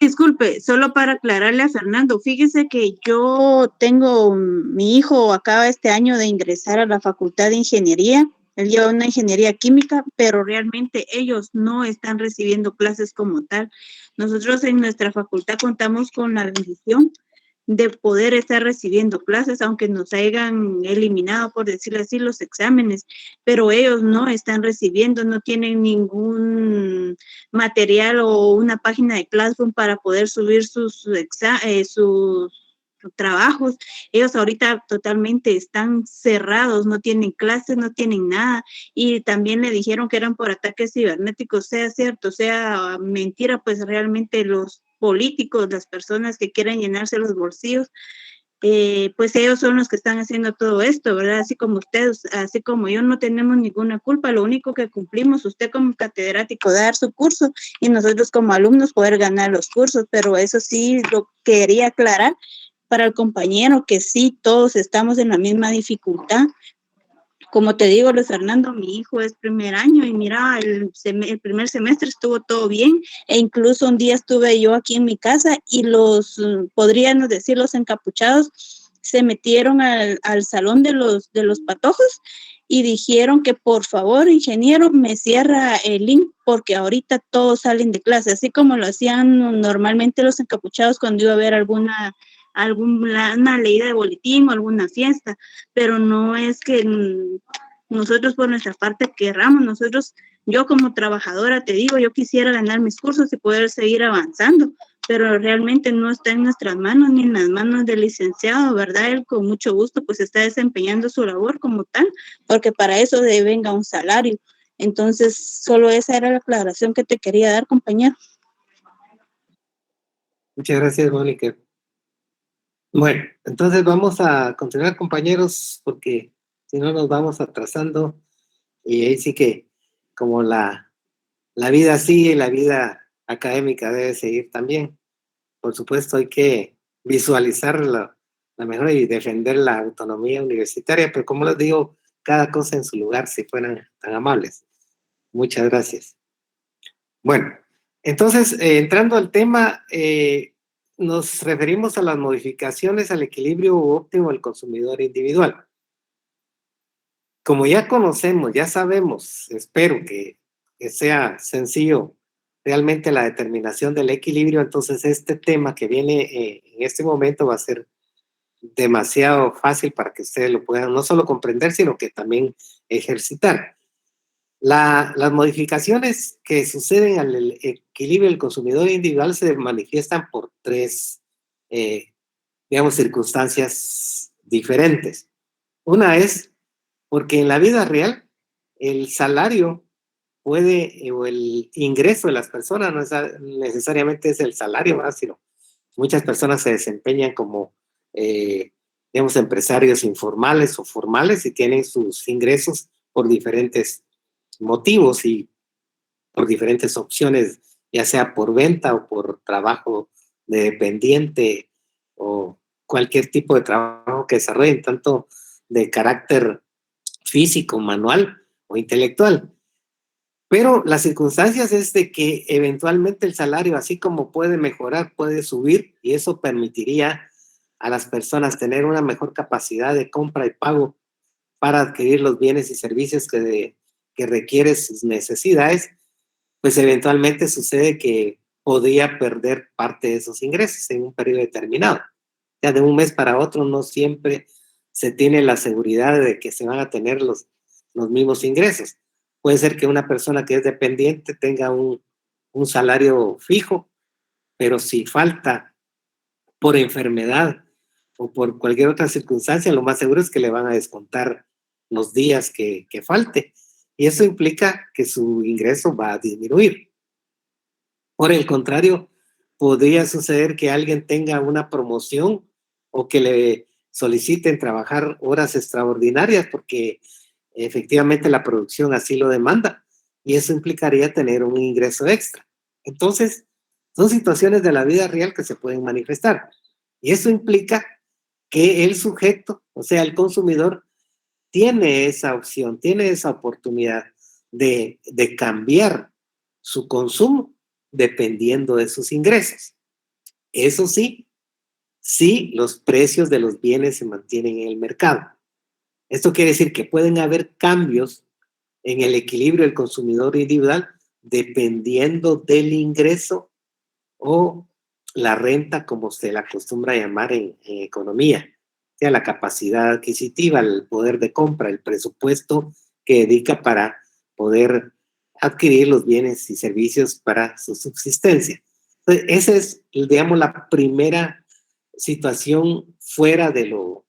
disculpe, solo para aclararle a Fernando, fíjese que yo tengo, mi hijo acaba este año de ingresar a la Facultad de Ingeniería, él lleva una ingeniería química, pero realmente ellos no están recibiendo clases como tal. Nosotros en nuestra facultad contamos con la bendición de poder estar recibiendo clases, aunque nos hayan eliminado, por decirlo así, los exámenes, pero ellos no están recibiendo, no tienen ningún material o una página de Classroom para poder subir sus trabajos. Ellos ahorita totalmente están cerrados, no tienen clases, no tienen nada, y también le dijeron que eran por ataques cibernéticos, sea cierto, sea mentira, pues realmente los políticos, las personas que quieren llenarse los bolsillos, pues ellos son los que están haciendo todo esto, ¿verdad? Así como ustedes, así como yo, no tenemos ninguna culpa, lo único que cumplimos, usted como catedrático dar su curso y nosotros como alumnos poder ganar los cursos, pero eso sí lo quería aclarar para el compañero, que sí, todos estamos en la misma dificultad. Como te digo, Luis Fernando, mi hijo es primer año y mira, el primer semestre estuvo todo bien, e incluso un día estuve yo aquí en mi casa y podríamos decir, los encapuchados se metieron al salón de los patojos y dijeron que por favor, ingeniero, me cierra el link porque ahorita todos salen de clase, así como lo hacían normalmente los encapuchados cuando iba a haber alguna leída de boletín o alguna fiesta, pero no es que nosotros por nuestra parte querramos, yo como trabajadora te digo, yo quisiera ganar mis cursos y poder seguir avanzando, pero realmente no está en nuestras manos ni en las manos del licenciado, ¿verdad? Él con mucho gusto pues está desempeñando su labor como tal, porque para eso devenga un salario. Entonces, solo esa era la aclaración que te quería dar, compañero. Muchas gracias, Mónica. Bueno, entonces vamos a continuar, compañeros, porque si no nos vamos atrasando y ahí sí que como la vida sigue, la vida académica debe seguir también. Por supuesto, hay que visualizar la mejor y defender la autonomía universitaria, pero como les digo, cada cosa en su lugar, si fueran tan amables. Muchas gracias. Bueno, entonces, entrando al tema, nos referimos a las modificaciones al equilibrio óptimo del consumidor individual. Como ya conocemos, ya sabemos, espero que sea sencillo realmente la determinación del equilibrio, entonces este tema que viene en este momento va a ser demasiado fácil para que ustedes lo puedan no solo comprender, sino que también ejercitar. Las modificaciones que suceden al equilibrio del consumidor individual se manifiestan por tres, digamos, circunstancias diferentes. Una es porque en la vida real el salario o el ingreso de las personas no es necesariamente es el salario, ¿verdad? Sino muchas personas se desempeñan como, digamos, empresarios informales o formales y tienen sus ingresos por diferentes motivos y por diferentes opciones, ya sea por venta o por trabajo de dependiente o cualquier tipo de trabajo que desarrollen, tanto de carácter físico, manual o intelectual. Pero las circunstancias es de que eventualmente el salario, así como puede mejorar, puede subir, y eso permitiría a las personas tener una mejor capacidad de compra y pago para adquirir los bienes y servicios que requieren sus necesidades, pues eventualmente sucede que podría perder parte de esos ingresos en un periodo determinado. Ya de un mes para otro no siempre se tiene la seguridad de que se van a tener los mismos ingresos. Puede ser que una persona que es dependiente tenga un salario fijo, pero si falta por enfermedad o por cualquier otra circunstancia, lo más seguro es que le van a descontar los días que falte. Y eso implica que su ingreso va a disminuir. Por el contrario, podría suceder que alguien tenga una promoción o que le soliciten trabajar horas extraordinarias porque efectivamente la producción así lo demanda y eso implicaría tener un ingreso extra. Entonces, son situaciones de la vida real que se pueden manifestar y eso implica que el sujeto, o sea, el consumidor, tiene esa opción, tiene esa oportunidad de cambiar su consumo dependiendo de sus ingresos. Eso sí, si los precios de los bienes se mantienen en el mercado. Esto quiere decir que pueden haber cambios en el equilibrio del consumidor individual dependiendo del ingreso o la renta, como se la acostumbra a llamar en economía, sea la capacidad adquisitiva, el poder de compra, el presupuesto que dedica para poder adquirir los bienes y servicios para su subsistencia. Entonces, esa es, digamos, la primera situación fuera de lo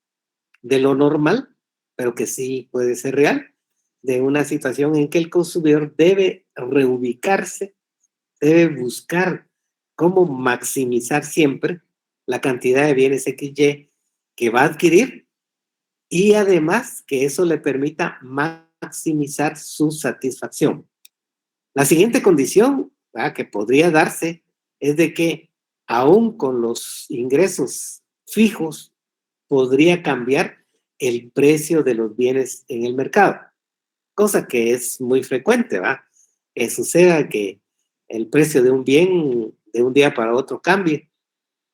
normal, pero que sí puede ser real, de una situación en que el consumidor debe reubicarse, debe buscar cómo maximizar siempre la cantidad de bienes XY que va a adquirir y además que eso le permita maximizar su satisfacción. La siguiente condición, ¿verdad?, que podría darse es de que aún con los ingresos fijos podría cambiar el precio de los bienes en el mercado, cosa que es muy frecuente, ¿va? Que suceda que el precio de un bien de un día para otro cambie,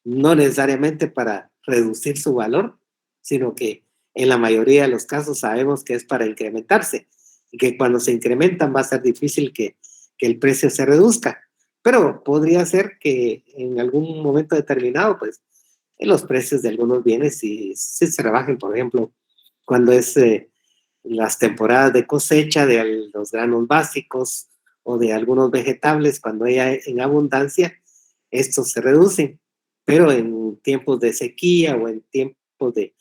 no necesariamente para reducir su valor, sino que en la mayoría de los casos sabemos que es para incrementarse y que cuando se incrementan va a ser difícil que el precio se reduzca. Pero podría ser que en algún momento determinado, pues, en los precios de algunos bienes si se rebajen, por ejemplo, cuando es las temporadas de cosecha de los granos básicos o de algunos vegetables, cuando hay en abundancia, estos se reducen, pero en tiempos de sequía o en tiempos de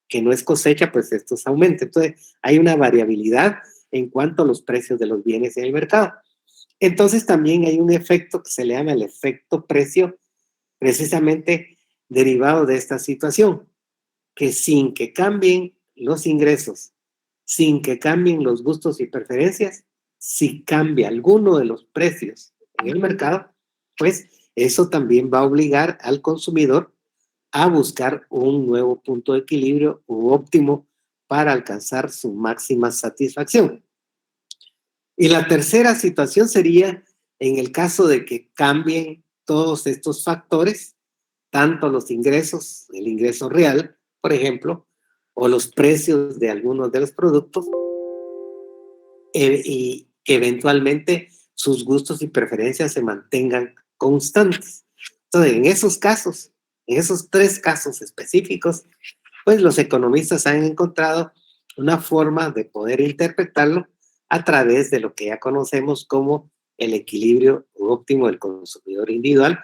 que no es cosecha, pues estos aumentan. Entonces, hay una variabilidad en cuanto a los precios de los bienes en el mercado. Entonces, también hay un efecto que se le llama el efecto precio, precisamente derivado de esta situación, que sin que cambien los ingresos, sin que cambien los gustos y preferencias, si cambia alguno de los precios en el mercado, pues eso también va a obligar al consumidor a buscar un nuevo punto de equilibrio u óptimo para alcanzar su máxima satisfacción. Y la tercera situación sería en el caso de que cambien todos estos factores, tanto los ingresos, el ingreso real, por ejemplo, o los precios de algunos de los productos, y que eventualmente sus gustos y preferencias se mantengan constantes. Entonces, en esos casos, en esos tres casos específicos, pues los economistas han encontrado una forma de poder interpretarlo a través de lo que ya conocemos como el equilibrio óptimo del consumidor individual,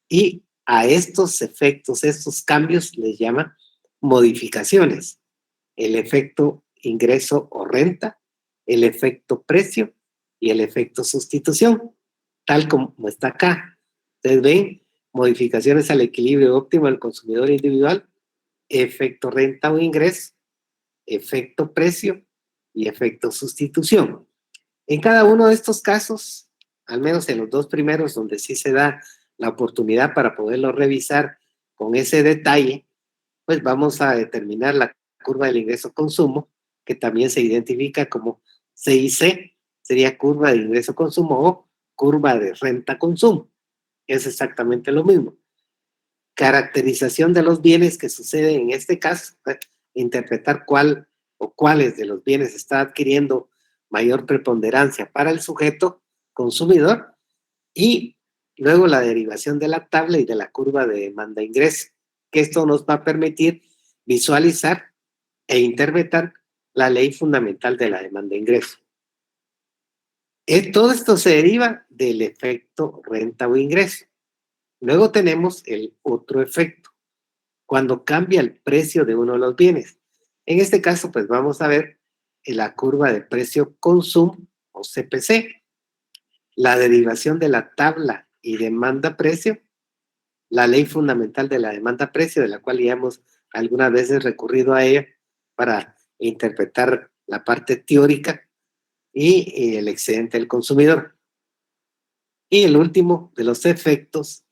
y a estos efectos, estos cambios les llaman modificaciones. El efecto ingreso o renta, el efecto precio y el efecto sustitución, tal como está acá. Ustedes ven modificaciones al equilibrio óptimo del consumidor individual, efecto renta o ingreso, efecto precio y efecto sustitución. En cada uno de estos casos, al menos en los dos primeros donde sí se da la oportunidad para poderlo revisar con ese detalle, pues vamos a determinar la curva del ingreso-consumo, que también se identifica como CIC, sería curva de ingreso-consumo o curva de renta-consumo. Es exactamente lo mismo. Caracterización de los bienes que sucede en este caso, interpretar cuál o cuáles de los bienes está adquiriendo mayor preponderancia para el sujeto consumidor, y luego la derivación de la tabla y de la curva de demanda-ingreso, que esto nos va a permitir visualizar e interpretar la ley fundamental de la demanda-ingreso. Todo esto se deriva del efecto renta o ingreso. Luego tenemos el otro efecto, cuando cambia el precio de uno de los bienes. En este caso, pues vamos a ver la curva de precio-consumo o CPC, la derivación de la tabla y demanda-precio, la ley fundamental de la demanda-precio, de la cual ya hemos algunas veces recurrido a ella para interpretar la parte teórica, y el excedente del consumidor. Y el último de los efectos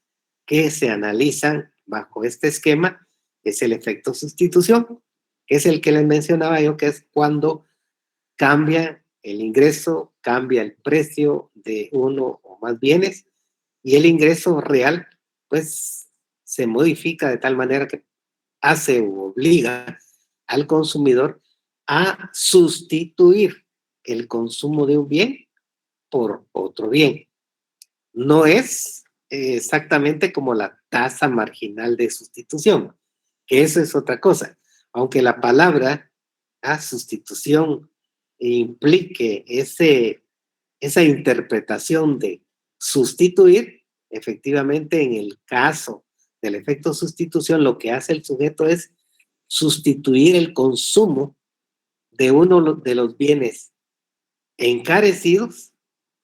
que se analizan bajo este esquema es el efecto sustitución, que es el que les mencionaba yo, que es cuando cambia el ingreso, cambia el precio de uno o más bienes, y el ingreso real, pues, se modifica de tal manera que hace o obliga al consumidor a sustituir el consumo de un bien por otro bien. No es exactamente como la tasa marginal de sustitución, que eso es otra cosa. Aunque la palabra sustitución implique esa interpretación de sustituir, efectivamente en el caso del efecto sustitución, lo que hace el sujeto es sustituir el consumo de uno de los bienes encarecidos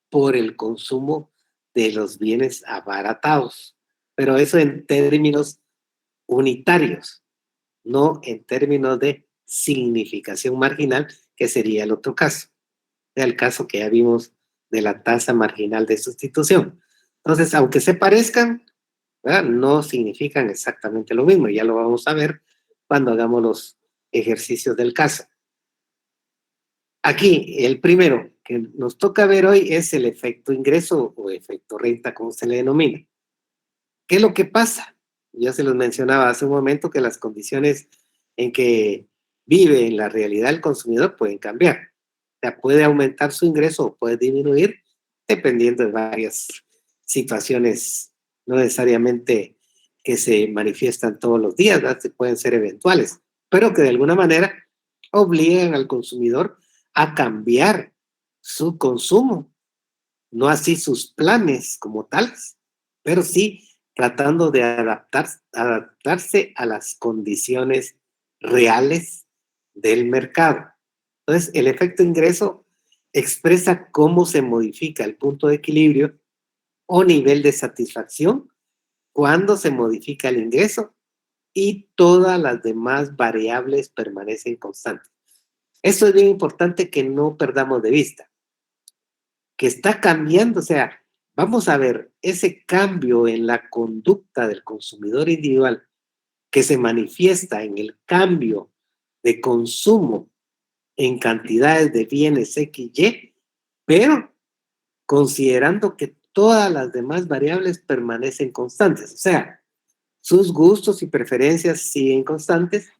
por el consumo de los bienes abaratados. Pero eso en términos unitarios, no en términos de significación marginal, que sería el otro caso, el caso que ya vimos de la tasa marginal de sustitución. Entonces, aunque se parezcan, ¿verdad?, no significan exactamente lo mismo. Ya lo vamos a ver cuando hagamos los ejercicios del caso. Aquí, el primero que nos toca ver hoy es el efecto ingreso o efecto renta, como se le denomina. ¿Qué es lo que pasa? Ya se los mencionaba hace un momento que las condiciones en que vive en la realidad el consumidor pueden cambiar. O sea, puede aumentar su ingreso o puede disminuir dependiendo de varias situaciones, no necesariamente que se manifiestan todos los días, ¿verdad? Pueden ser eventuales, pero que de alguna manera obligan al consumidor a cambiar su consumo, no así sus planes como tales, pero sí tratando de adaptarse a las condiciones reales del mercado. Entonces, el efecto ingreso expresa cómo se modifica el punto de equilibrio o nivel de satisfacción cuando se modifica el ingreso y todas las demás variables permanecen constantes. Esto es bien importante que no perdamos de vista, que está cambiando, o sea, vamos a ver ese cambio en la conducta del consumidor individual que se manifiesta en el cambio de consumo en cantidades de bienes XY, pero considerando que todas las demás variables permanecen constantes, o sea, sus gustos y preferencias siguen constantes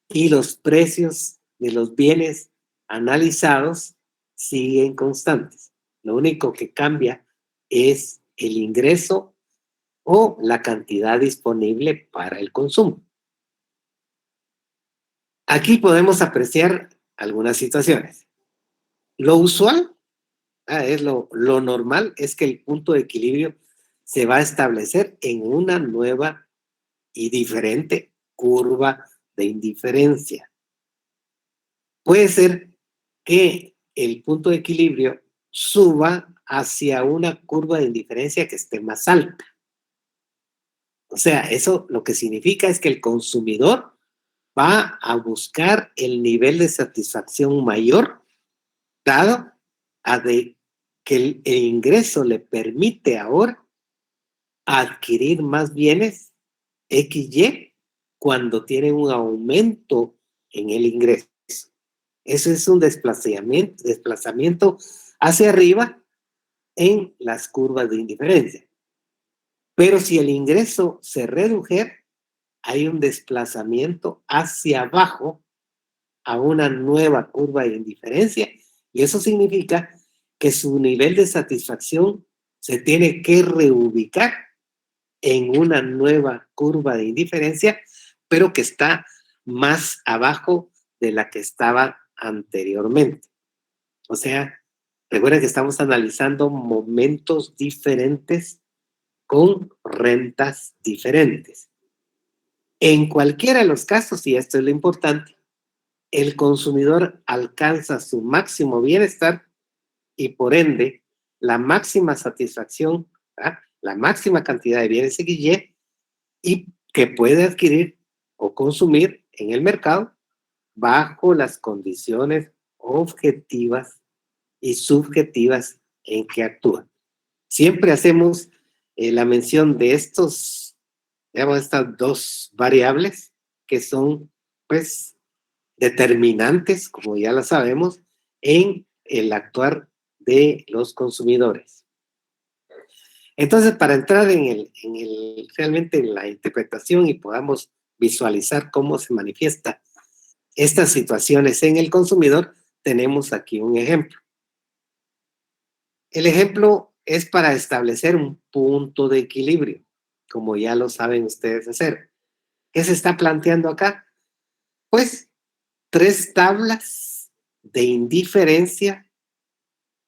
y los precios de los bienes analizados siguen constantes. Lo único que cambia es el ingreso o la cantidad disponible para el consumo. Aquí podemos apreciar algunas situaciones. Lo usual, es lo normal, es que el punto de equilibrio se va a establecer en una nueva y diferente curva de indiferencia. Puede ser que el punto de equilibrio suba hacia una curva de indiferencia que esté más alta. O sea, eso lo que significa es que el consumidor va a buscar el nivel de satisfacción mayor, dado a que el ingreso le permite ahora adquirir más bienes XY cuando tiene un aumento en el ingreso. Eso es un desplazamiento hacia arriba en las curvas de indiferencia. Pero si el ingreso se redujera, hay un desplazamiento hacia abajo a una nueva curva de indiferencia, y eso significa que su nivel de satisfacción se tiene que reubicar en una nueva curva de indiferencia, pero que está más abajo de la que estaba anteriormente. O sea, recuerden que estamos analizando momentos diferentes con rentas diferentes. En cualquiera de los casos, y esto es lo importante, el consumidor alcanza su máximo bienestar y por ende la máxima satisfacción, ¿verdad?, la máxima cantidad de bienes XY y que puede adquirir o consumir en el mercado bajo las condiciones objetivas y subjetivas en que actúa. Siempre hacemos la mención de estas dos variables que son, pues, determinantes, como ya lo sabemos, en el actuar de los consumidores. Entonces, para entrar realmente en la interpretación y podamos visualizar cómo se manifiesta estas situaciones en el consumidor, tenemos aquí un ejemplo. El ejemplo es para establecer un punto de equilibrio, como ya lo saben ustedes hacer. ¿Qué se está planteando acá? Pues 3 tablas de indiferencia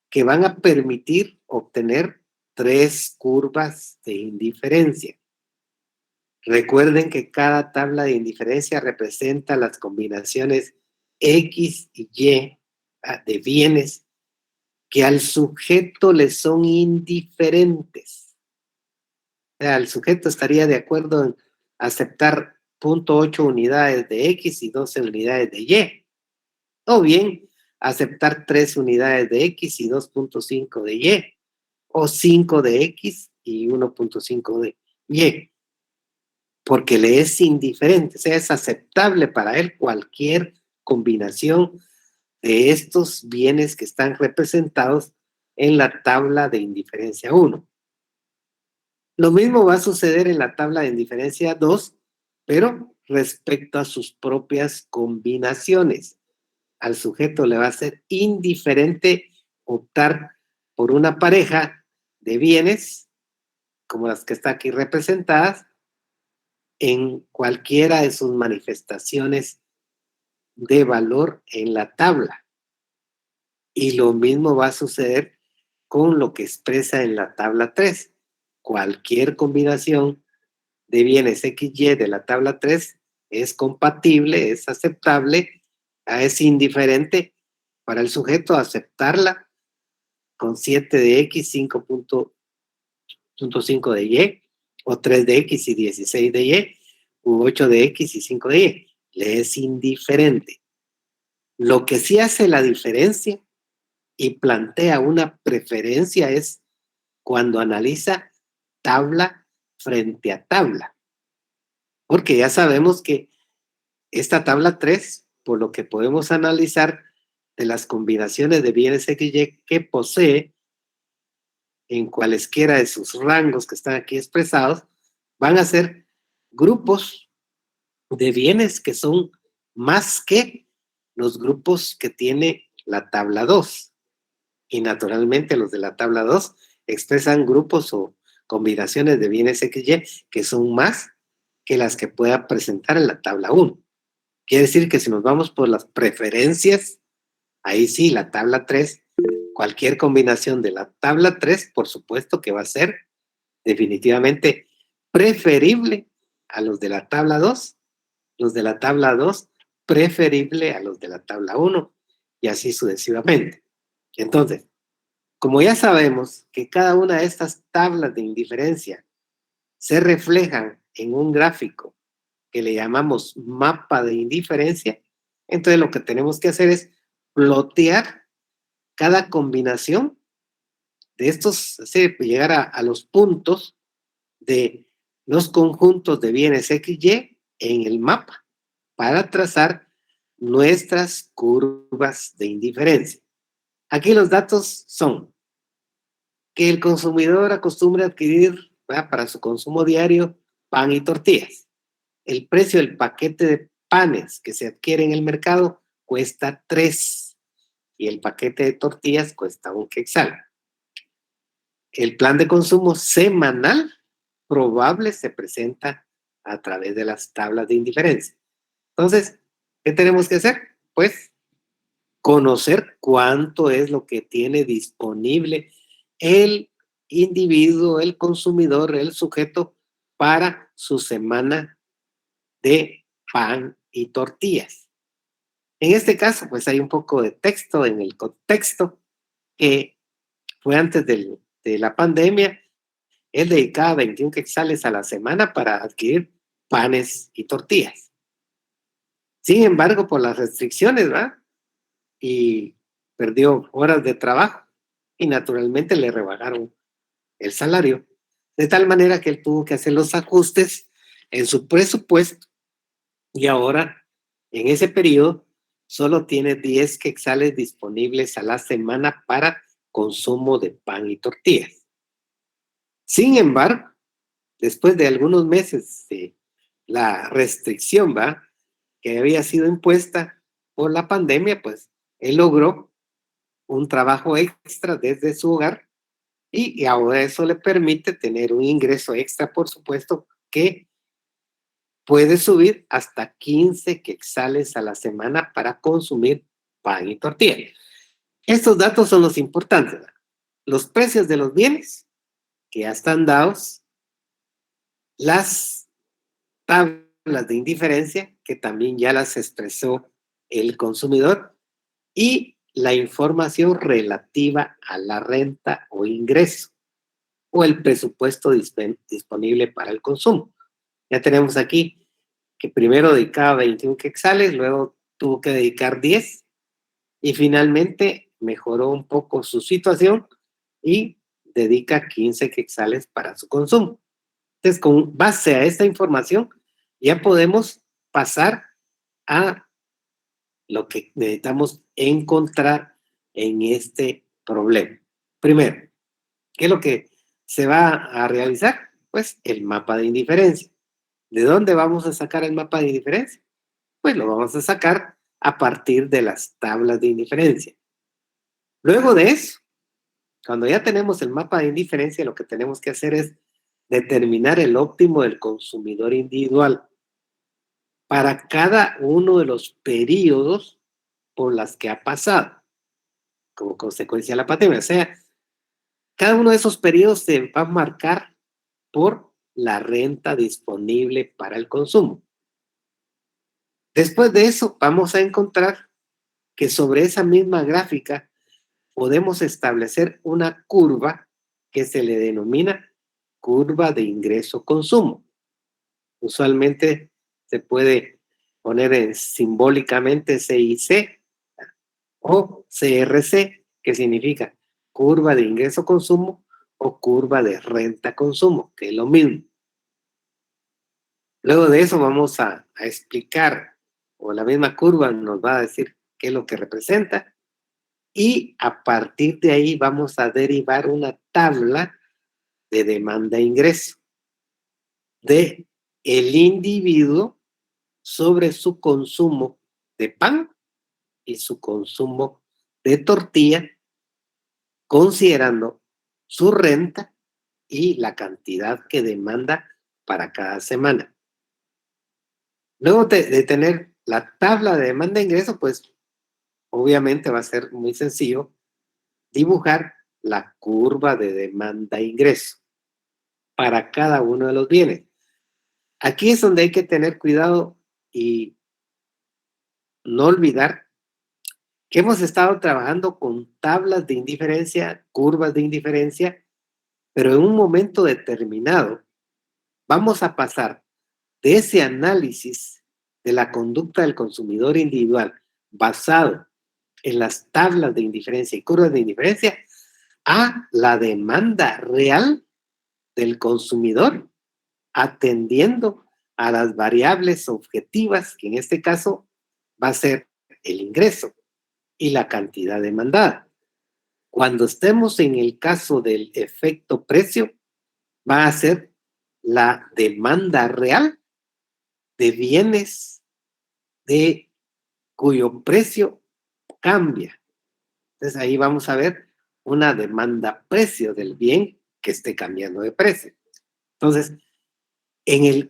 que van a permitir obtener 3 curvas de indiferencia. Recuerden que cada tabla de indiferencia representa las combinaciones X y Y de bienes que al sujeto le son indiferentes. O sea, el sujeto estaría de acuerdo en aceptar 0.8 unidades de X y 12 unidades de Y. O bien aceptar 3 unidades de X y 2.5 de Y. O 5 de X y 1.5 de Y. Porque le es indiferente, o sea, es aceptable para él cualquier combinación de estos bienes que están representados en la tabla de indiferencia 1. Lo mismo va a suceder en la tabla de indiferencia 2, pero respecto a sus propias combinaciones. Al sujeto le va a ser indiferente optar por una pareja de bienes, como las que está aquí representadas, en cualquiera de sus manifestaciones de valor en la tabla. Y lo mismo va a suceder con lo que expresa en la tabla 3. Cualquier combinación de bienes XY de la tabla 3 es compatible, es aceptable, es indiferente para el sujeto aceptarla con 7 de X, 5.5 de Y, o 3 de X y 16 de Y, u 8 de X y 5 de Y. Le es indiferente. Lo que sí hace la diferencia y plantea una preferencia es cuando analiza tabla frente a tabla. Porque ya sabemos que esta tabla 3, por lo que podemos analizar de las combinaciones de bienes XY que posee en cualesquiera de sus rangos que están aquí expresados, van a ser grupos de bienes que son más que los grupos que tiene la tabla 2. Y naturalmente los de la tabla 2 expresan grupos o combinaciones de bienes XY que son más que las que pueda presentar en la tabla 1. Quiere decir que si nos vamos por las preferencias, ahí sí, la tabla 3, cualquier combinación de la tabla 3, por supuesto que va a ser definitivamente preferible a los de la tabla 2, los de la tabla 2 preferible a los de la tabla 1 y así sucesivamente. Entonces, como ya sabemos que cada una de estas tablas de indiferencia se reflejan en un gráfico que le llamamos mapa de indiferencia, entonces lo que tenemos que hacer es plotear cada combinación de estos, llegar a los puntos de los conjuntos de bienes XY en el mapa para trazar nuestras curvas de indiferencia. Aquí los datos son que el consumidor acostumbra adquirir, ¿verdad?, para su consumo diario pan y tortillas. El precio del paquete de panes que se adquiere en el mercado cuesta 3 y el paquete de tortillas cuesta 1 quetzal. El plan de consumo semanal probable se presenta a través de las tablas de indiferencia. Entonces, ¿qué tenemos que hacer? Pues conocer cuánto es lo que tiene disponible el individuo, el consumidor, el sujeto para su semana de pan y tortillas. En este caso, pues hay un poco de texto en el contexto que fue antes de la pandemia. Él dedicaba 21 quetzales a la semana para adquirir panes y tortillas. Sin embargo, por las restricciones, ¿verdad? Y perdió horas de trabajo y naturalmente le rebajaron el salario, de tal manera que él tuvo que hacer los ajustes en su presupuesto y ahora, en ese periodo, solo tiene 10 quetzales disponibles a la semana para consumo de pan y tortillas. Sin embargo, después de algunos meses de la restricción, ¿va?, que había sido impuesta por la pandemia, pues él logró un trabajo extra desde su hogar y ahora eso le permite tener un ingreso extra, por supuesto, que puede subir hasta 15 quetzales a la semana para consumir pan y tortilla. Estos datos son los importantes, ¿verdad? Los precios de los bienes que ya están dados, las tablas de indiferencia que también ya las expresó el consumidor y la información relativa a la renta o ingreso o el presupuesto disponible para el consumo. Ya tenemos aquí que primero dedicaba 21 quetzales, luego tuvo que dedicar 10 y finalmente mejoró un poco su situación y dedica 15 quetzales para su consumo. Entonces, con base a esta información, ya podemos pasar a lo que necesitamos encontrar en este problema. Primero, ¿qué es lo que se va a realizar? Pues el mapa de indiferencia. ¿De dónde vamos a sacar el mapa de indiferencia? Pues lo vamos a sacar a partir de las tablas de indiferencia. Luego de eso, cuando ya tenemos el mapa de indiferencia, lo que tenemos que hacer es determinar el óptimo del consumidor individual para cada uno de los periodos por las que ha pasado como consecuencia de la pandemia. O sea, cada uno de esos periodos se va a marcar por la renta disponible para el consumo. Después de eso, vamos a encontrar que sobre esa misma gráfica podemos establecer una curva que se le denomina curva de ingreso-consumo. Usualmente se puede poner simbólicamente CIC o CRC, que significa curva de ingreso-consumo o curva de renta-consumo, que es lo mismo. Luego de eso vamos a explicar, o la misma curva nos va a decir qué es lo que representa, y a partir de ahí vamos a derivar una tabla de demanda-ingreso de el individuo sobre su consumo de pan y su consumo de tortilla, considerando su renta y la cantidad que demanda para cada semana. Luego de tener la tabla de demanda-ingreso, pues obviamente va a ser muy sencillo dibujar la curva de demanda-ingreso para cada uno de los bienes. Aquí es donde hay que tener cuidado y no olvidar que hemos estado trabajando con tablas de indiferencia, curvas de indiferencia, pero en un momento determinado vamos a pasar de ese análisis de la conducta del consumidor individual basado en las tablas de indiferencia y curvas de indiferencia a la demanda real del consumidor, atendiendo a las variables objetivas, que en este caso va a ser el ingreso y la cantidad demandada. Cuando estemos en el caso del efecto precio, va a ser la demanda real de bienes de cuyo precio cambia. Entonces ahí vamos a ver una demanda-precio del bien que esté cambiando de precio. Entonces,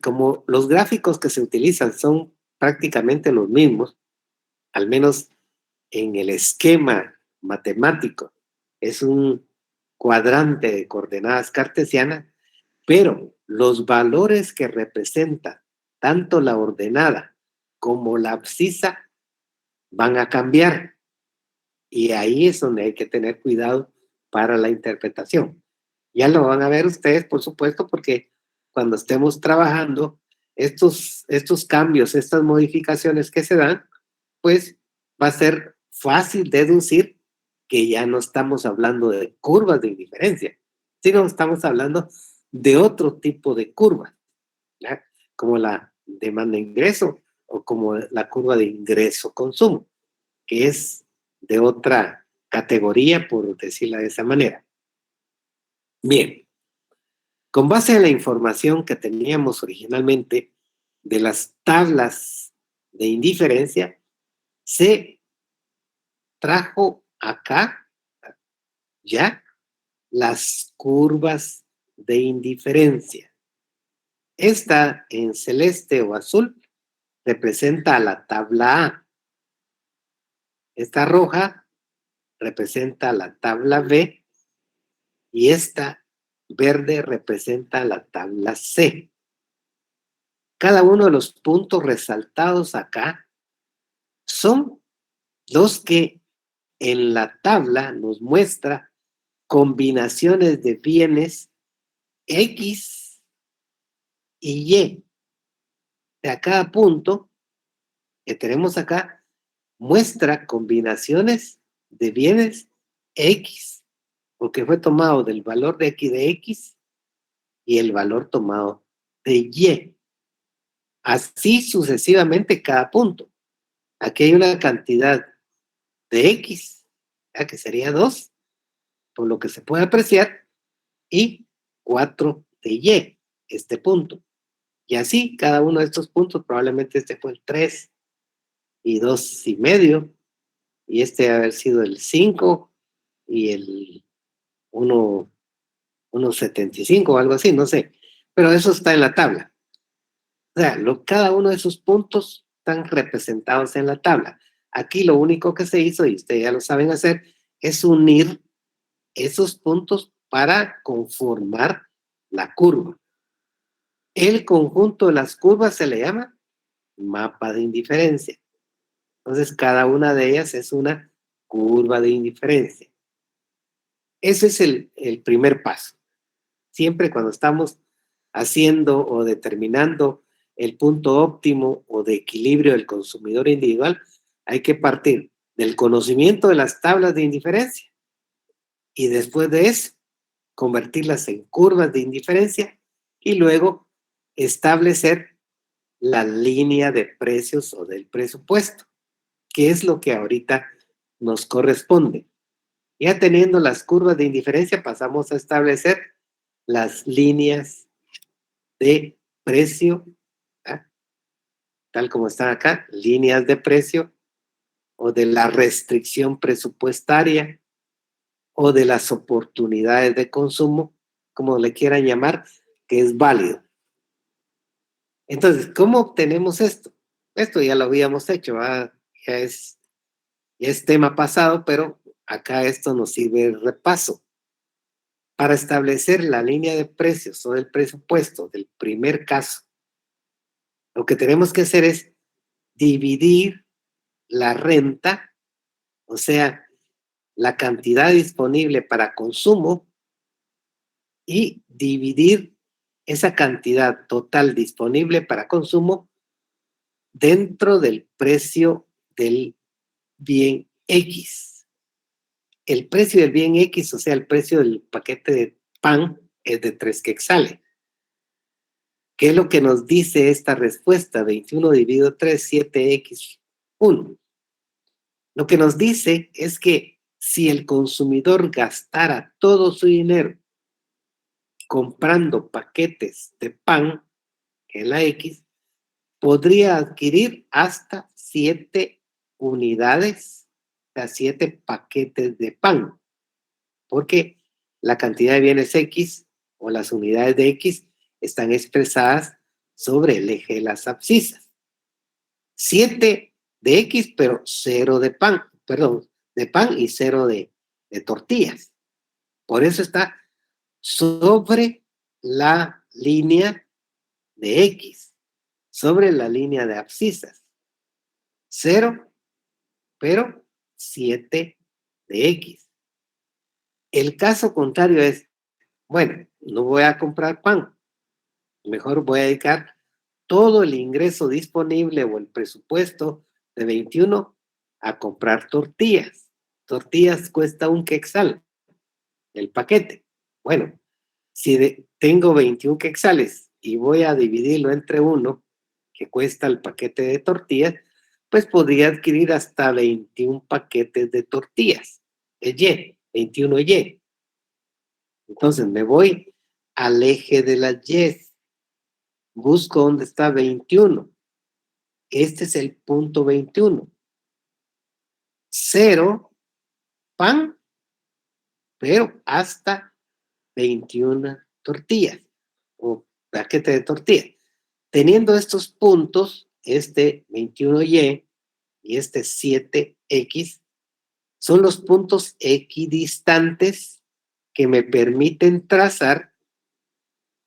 como los gráficos que se utilizan son prácticamente los mismos, al menos en el esquema matemático, es un cuadrante de coordenadas cartesianas, pero los valores que representa tanto la ordenada como la abscisa van a cambiar. Y ahí es donde hay que tener cuidado para la interpretación. Ya lo van a ver ustedes, por supuesto, porque cuando estemos trabajando estos cambios, estas modificaciones que se dan, pues va a ser fácil deducir que ya no estamos hablando de curvas de indiferencia, sino estamos hablando de otro tipo de curva, ¿ya? Como la demanda-ingreso o como la curva de ingreso-consumo, que es de otra categoría, por decirla de esa manera. Bien, Con base en la información que teníamos originalmente de las tablas de indiferencia, se trajo acá ya las curvas de indiferencia. Esta en celeste o azul representa a la tabla A. Esta roja representa la tabla B y esta verde representa la tabla C. Cada uno de los puntos resaltados acá son los que en la tabla nos muestra combinaciones de bienes X y Y. De cada punto que tenemos acá muestra combinaciones de bienes X, porque fue tomado del valor de X y el valor tomado de Y. Así sucesivamente cada punto. Aquí hay una cantidad de X, que sería 2, por lo que se puede apreciar, y 4 de Y, este punto. Y así, cada uno de estos puntos, probablemente este fue el 3 y 2,5, y este debe haber sido el 5 y el 1,75 o algo así, no sé. Pero eso está en la tabla. O sea, cada uno de esos puntos están representados en la tabla. Aquí lo único que se hizo, y ustedes ya lo saben hacer, es unir esos puntos para conformar la curva. El conjunto de las curvas se le llama mapa de indiferencia. Entonces, cada una de ellas es una curva de indiferencia. Ese es el primer paso. Siempre cuando estamos haciendo o determinando el punto óptimo o de equilibrio del consumidor individual, hay que partir del conocimiento de las tablas de indiferencia y después de eso, convertirlas en curvas de indiferencia y luego establecer la línea de precios o del presupuesto, que es lo que ahorita nos corresponde. Ya teniendo las curvas de indiferencia, pasamos a establecer las líneas de precio, ¿ah? Tal como están acá, líneas de precio o de la restricción presupuestaria o de las oportunidades de consumo, como le quieran llamar, que es válido. Entonces, ¿cómo obtenemos esto? Esto ya lo habíamos hecho, ¿verdad? Ya es tema pasado, pero acá esto nos sirve de repaso. Para establecer la línea de precios o el presupuesto del primer caso, lo que tenemos que hacer es dividir la renta, o sea, la cantidad disponible para consumo, y dividir esa cantidad total disponible para consumo dentro del precio del bien X. El precio del bien X, o sea, el precio del paquete de pan, es de 3 quetzales. ¿Qué es lo que nos dice esta respuesta? 21 dividido 3, 7x1. Lo que nos dice es que si el consumidor gastara todo su dinero comprando paquetes de pan, que es la X, podría adquirir hasta 7 unidades, o sea, 7 paquetes de pan, porque la cantidad de bienes X o las unidades de X están expresadas sobre el eje de las abscisas. 7 de X, pero 0 de pan, perdón, de pan y 0 de tortillas. Por eso está sobre la línea de X, sobre la línea de abscisas. 0, pero 7 de X. El caso contrario es, bueno, no voy a comprar pan, mejor voy a dedicar todo el ingreso disponible o el presupuesto de 21 a comprar tortillas. Tortillas cuesta 1 quetzal el paquete. Bueno, si tengo 21 quetzales y voy a dividirlo entre 1, que cuesta el paquete de tortillas, pues podría adquirir hasta 21 paquetes de tortillas. Es Y, 21 Y. Entonces me voy al eje de las Y. Busco dónde está 21. Este es el punto 21. 0 pan, pero hasta 21 tortillas o paquete de tortillas. Teniendo estos puntos, este 21Y y este 7X, son los puntos equidistantes que me permiten trazar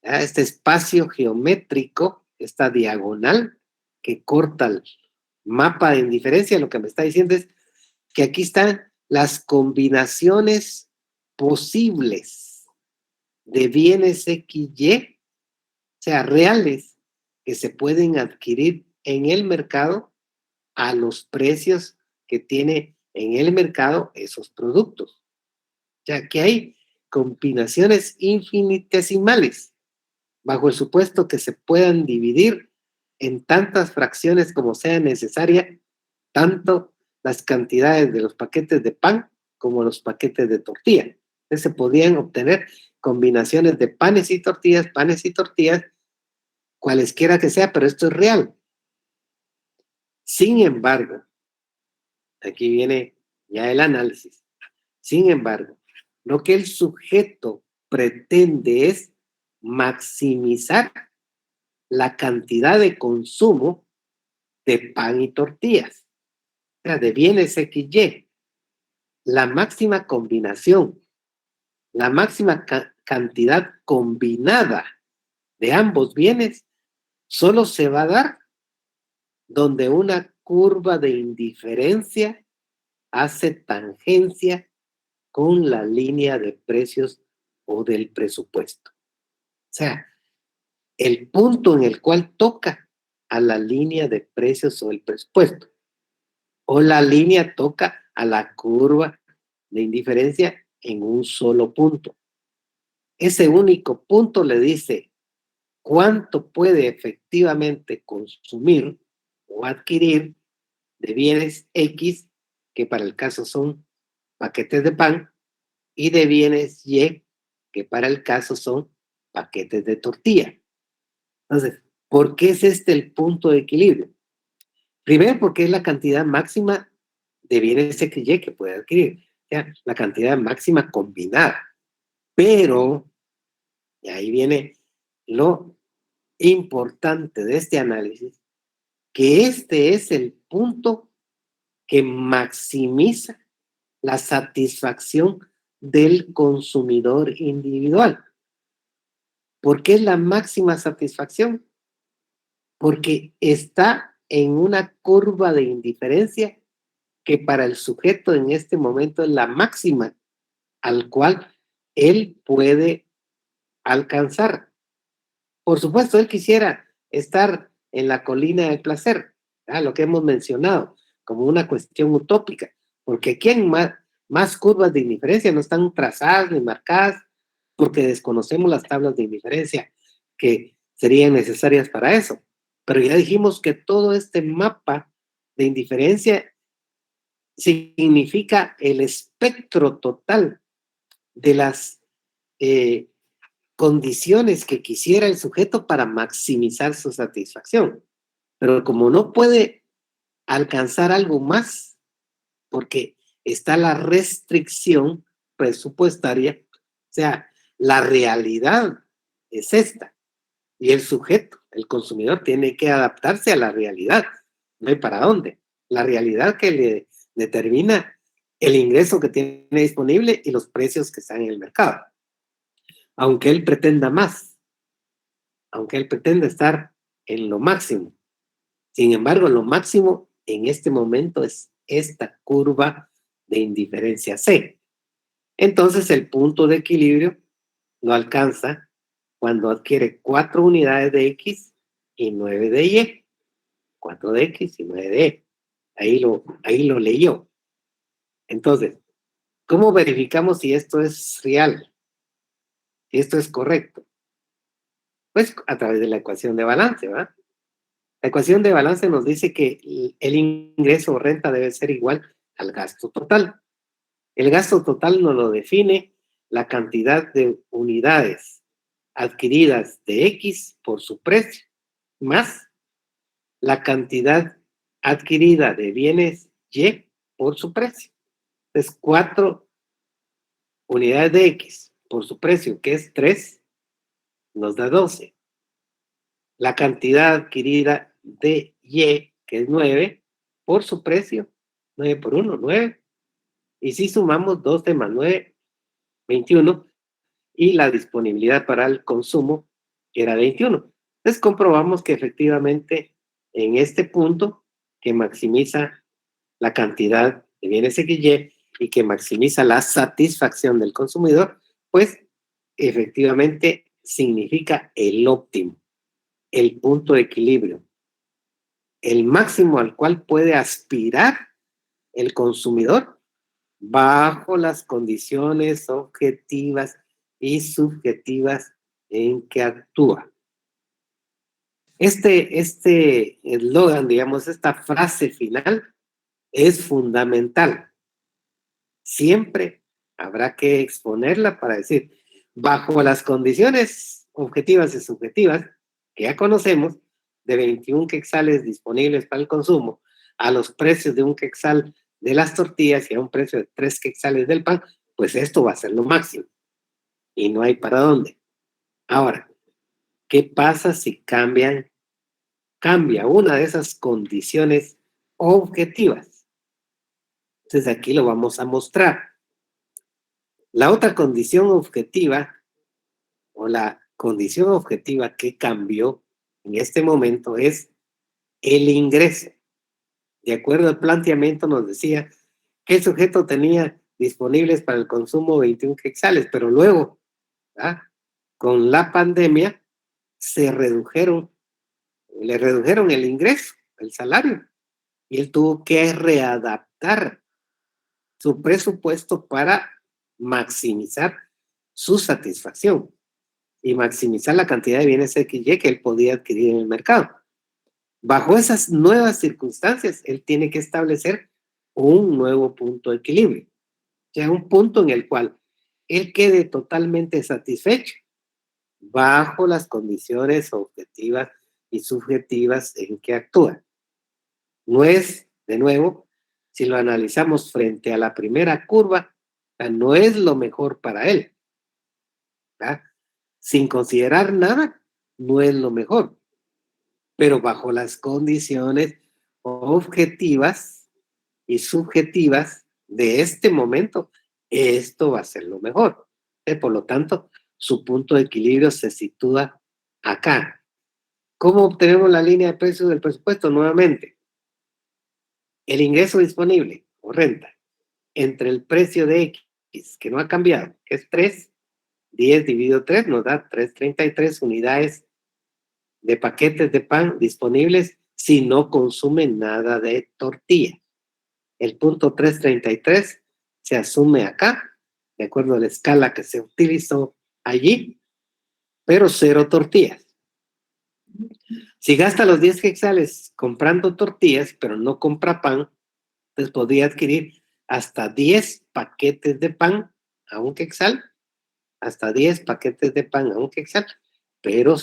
este espacio geométrico, esta diagonal que corta el mapa de indiferencia. Lo que me está diciendo es que aquí están las combinaciones posibles de bienes XY, o sea, reales, que se pueden adquirir en el mercado a los precios que tiene en el mercado esos productos. O sea, que hay combinaciones infinitesimales, bajo el supuesto que se puedan dividir en tantas fracciones como sea necesaria, tanto las cantidades de los paquetes de pan como los paquetes de tortilla. Entonces se podían obtener combinaciones de panes y tortillas, cualesquiera que sea, pero esto es real. Sin embargo, aquí viene ya el análisis. Sin embargo, lo que el sujeto pretende es maximizar la cantidad de consumo de pan y tortillas, o sea, de bienes XY. La máxima combinación, la máxima cantidad combinada de ambos bienes solo se va a dar donde una curva de indiferencia hace tangencia con la línea de precios o del presupuesto. O sea, el punto en el cual toca a la línea de precios o el presupuesto, o la línea toca a la curva de indiferencia en un solo punto. Ese único punto le dice cuánto puede efectivamente consumir o adquirir de bienes X, que para el caso son paquetes de pan, y de bienes Y, que para el caso son paquetes de tortilla. Entonces, ¿por qué es este el punto de equilibrio? Primero, porque es la cantidad máxima de bienes XY que puede adquirir, o sea, la cantidad máxima combinada. Pero, y ahí viene lo importante de este análisis, que este es el punto que maximiza la satisfacción del consumidor individual. ¿Por qué es la máxima satisfacción? Porque está en una curva de indiferencia que para el sujeto en este momento es la máxima al cual él puede alcanzar. Por supuesto, él quisiera estar en la colina del placer, lo que hemos mencionado, como una cuestión utópica, porque aquí hay más curvas de indiferencia, no están trazadas ni marcadas, porque desconocemos las tablas de indiferencia que serían necesarias para eso. Pero ya dijimos que todo este mapa de indiferencia significa el espectro total de las condiciones que quisiera el sujeto para maximizar su satisfacción. Pero como no puede alcanzar algo más, porque está la restricción presupuestaria, o sea, la realidad es esta. Y el sujeto, el consumidor, tiene que adaptarse a la realidad. No hay para dónde. La realidad que le determina el ingreso que tiene disponible y los precios que están en el mercado. Aunque él pretenda más, aunque él pretenda estar en lo máximo. Sin embargo, lo máximo en este momento es esta curva de indiferencia C. Entonces, el punto de equilibrio lo alcanza cuando adquiere 4 unidades de X y 9 de Y. 4 de X y 9 de Y. Ahí lo leyó. Entonces, ¿cómo verificamos si esto es real? Si esto es correcto. Pues a través de la ecuación de balance, ¿verdad? La ecuación de balance nos dice que el ingreso o renta debe ser igual al gasto total. El gasto total nos lo define la cantidad de unidades adquiridas de X por su precio, más la cantidad adquirida de bienes Y por su precio. Entonces, 4 unidades de X por su precio, que es 3, nos da 12. La cantidad adquirida de Y, que es 9, por su precio, 9 por 1, 9. Y si sumamos 12 más 9, 21. Y la disponibilidad para el consumo era 21. Entonces comprobamos que efectivamente en este punto que maximiza la cantidad de bienes XY y que maximiza la satisfacción del consumidor, pues efectivamente significa el óptimo, el punto de equilibrio, el máximo al cual puede aspirar el consumidor bajo las condiciones objetivas y subjetivas en que actúa. Este eslogan, digamos, esta frase final es fundamental. Siempre habrá que exponerla para decir, bajo las condiciones objetivas y subjetivas que ya conocemos, de 21 quetzales disponibles para el consumo, a los precios de un quetzal de las tortillas y a un precio de 3 quetzales del pan, pues esto va a ser lo máximo. Y no hay para dónde. Ahora, ¿qué pasa si cambia una de esas condiciones objetivas? Entonces aquí lo vamos a mostrar. La otra condición objetiva o la condición objetiva que cambió en este momento es el ingreso. De acuerdo al planteamiento nos decía que el sujeto tenía disponibles para el consumo 21 quetzales, pero luego, ¿verdad?, con la pandemia le redujeron el ingreso, el salario, y él tuvo que readaptar su presupuesto para maximizar su satisfacción y maximizar la cantidad de bienes XY que él podía adquirir en el mercado. Bajo esas nuevas circunstancias, él tiene que establecer un nuevo punto de equilibrio, o sea, un punto en el cual él quede totalmente satisfecho bajo las condiciones objetivas y subjetivas en que actúa. No es, de nuevo, si lo analizamos frente a la primera curva, no es lo mejor para él, ¿verdad? Sin considerar nada, no es lo mejor, pero bajo las condiciones objetivas y subjetivas de este momento, esto va a ser lo mejor. Por lo tanto, su punto de equilibrio se sitúa acá. ¿Cómo obtenemos la línea de precios del presupuesto? Nuevamente, el ingreso disponible o renta entre el precio de X, que no ha cambiado, que es 3, 10 dividido 3 nos da 333 unidades de paquetes de pan disponibles si no consumen nada de tortilla. El punto 333 se asume acá, de acuerdo a la escala que se utilizó allí, pero 0 tortillas. Si gasta los 10 quetzales comprando tortillas, pero no compra pan, entonces podría adquirir hasta 10 paquetes de pan a un quetzal, hasta 10 paquetes de pan a un quetzal, pero,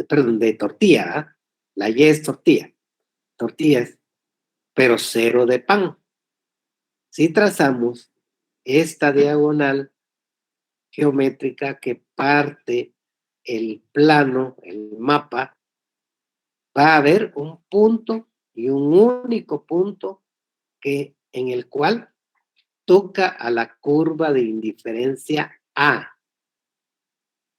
perdón, de tortilla, ¿eh? La Y es tortilla, tortillas, pero 0 de pan. Si trazamos esta diagonal geométrica que parte el plano, el mapa, va a haber un punto y un único punto en el cual toca a la curva de indiferencia A.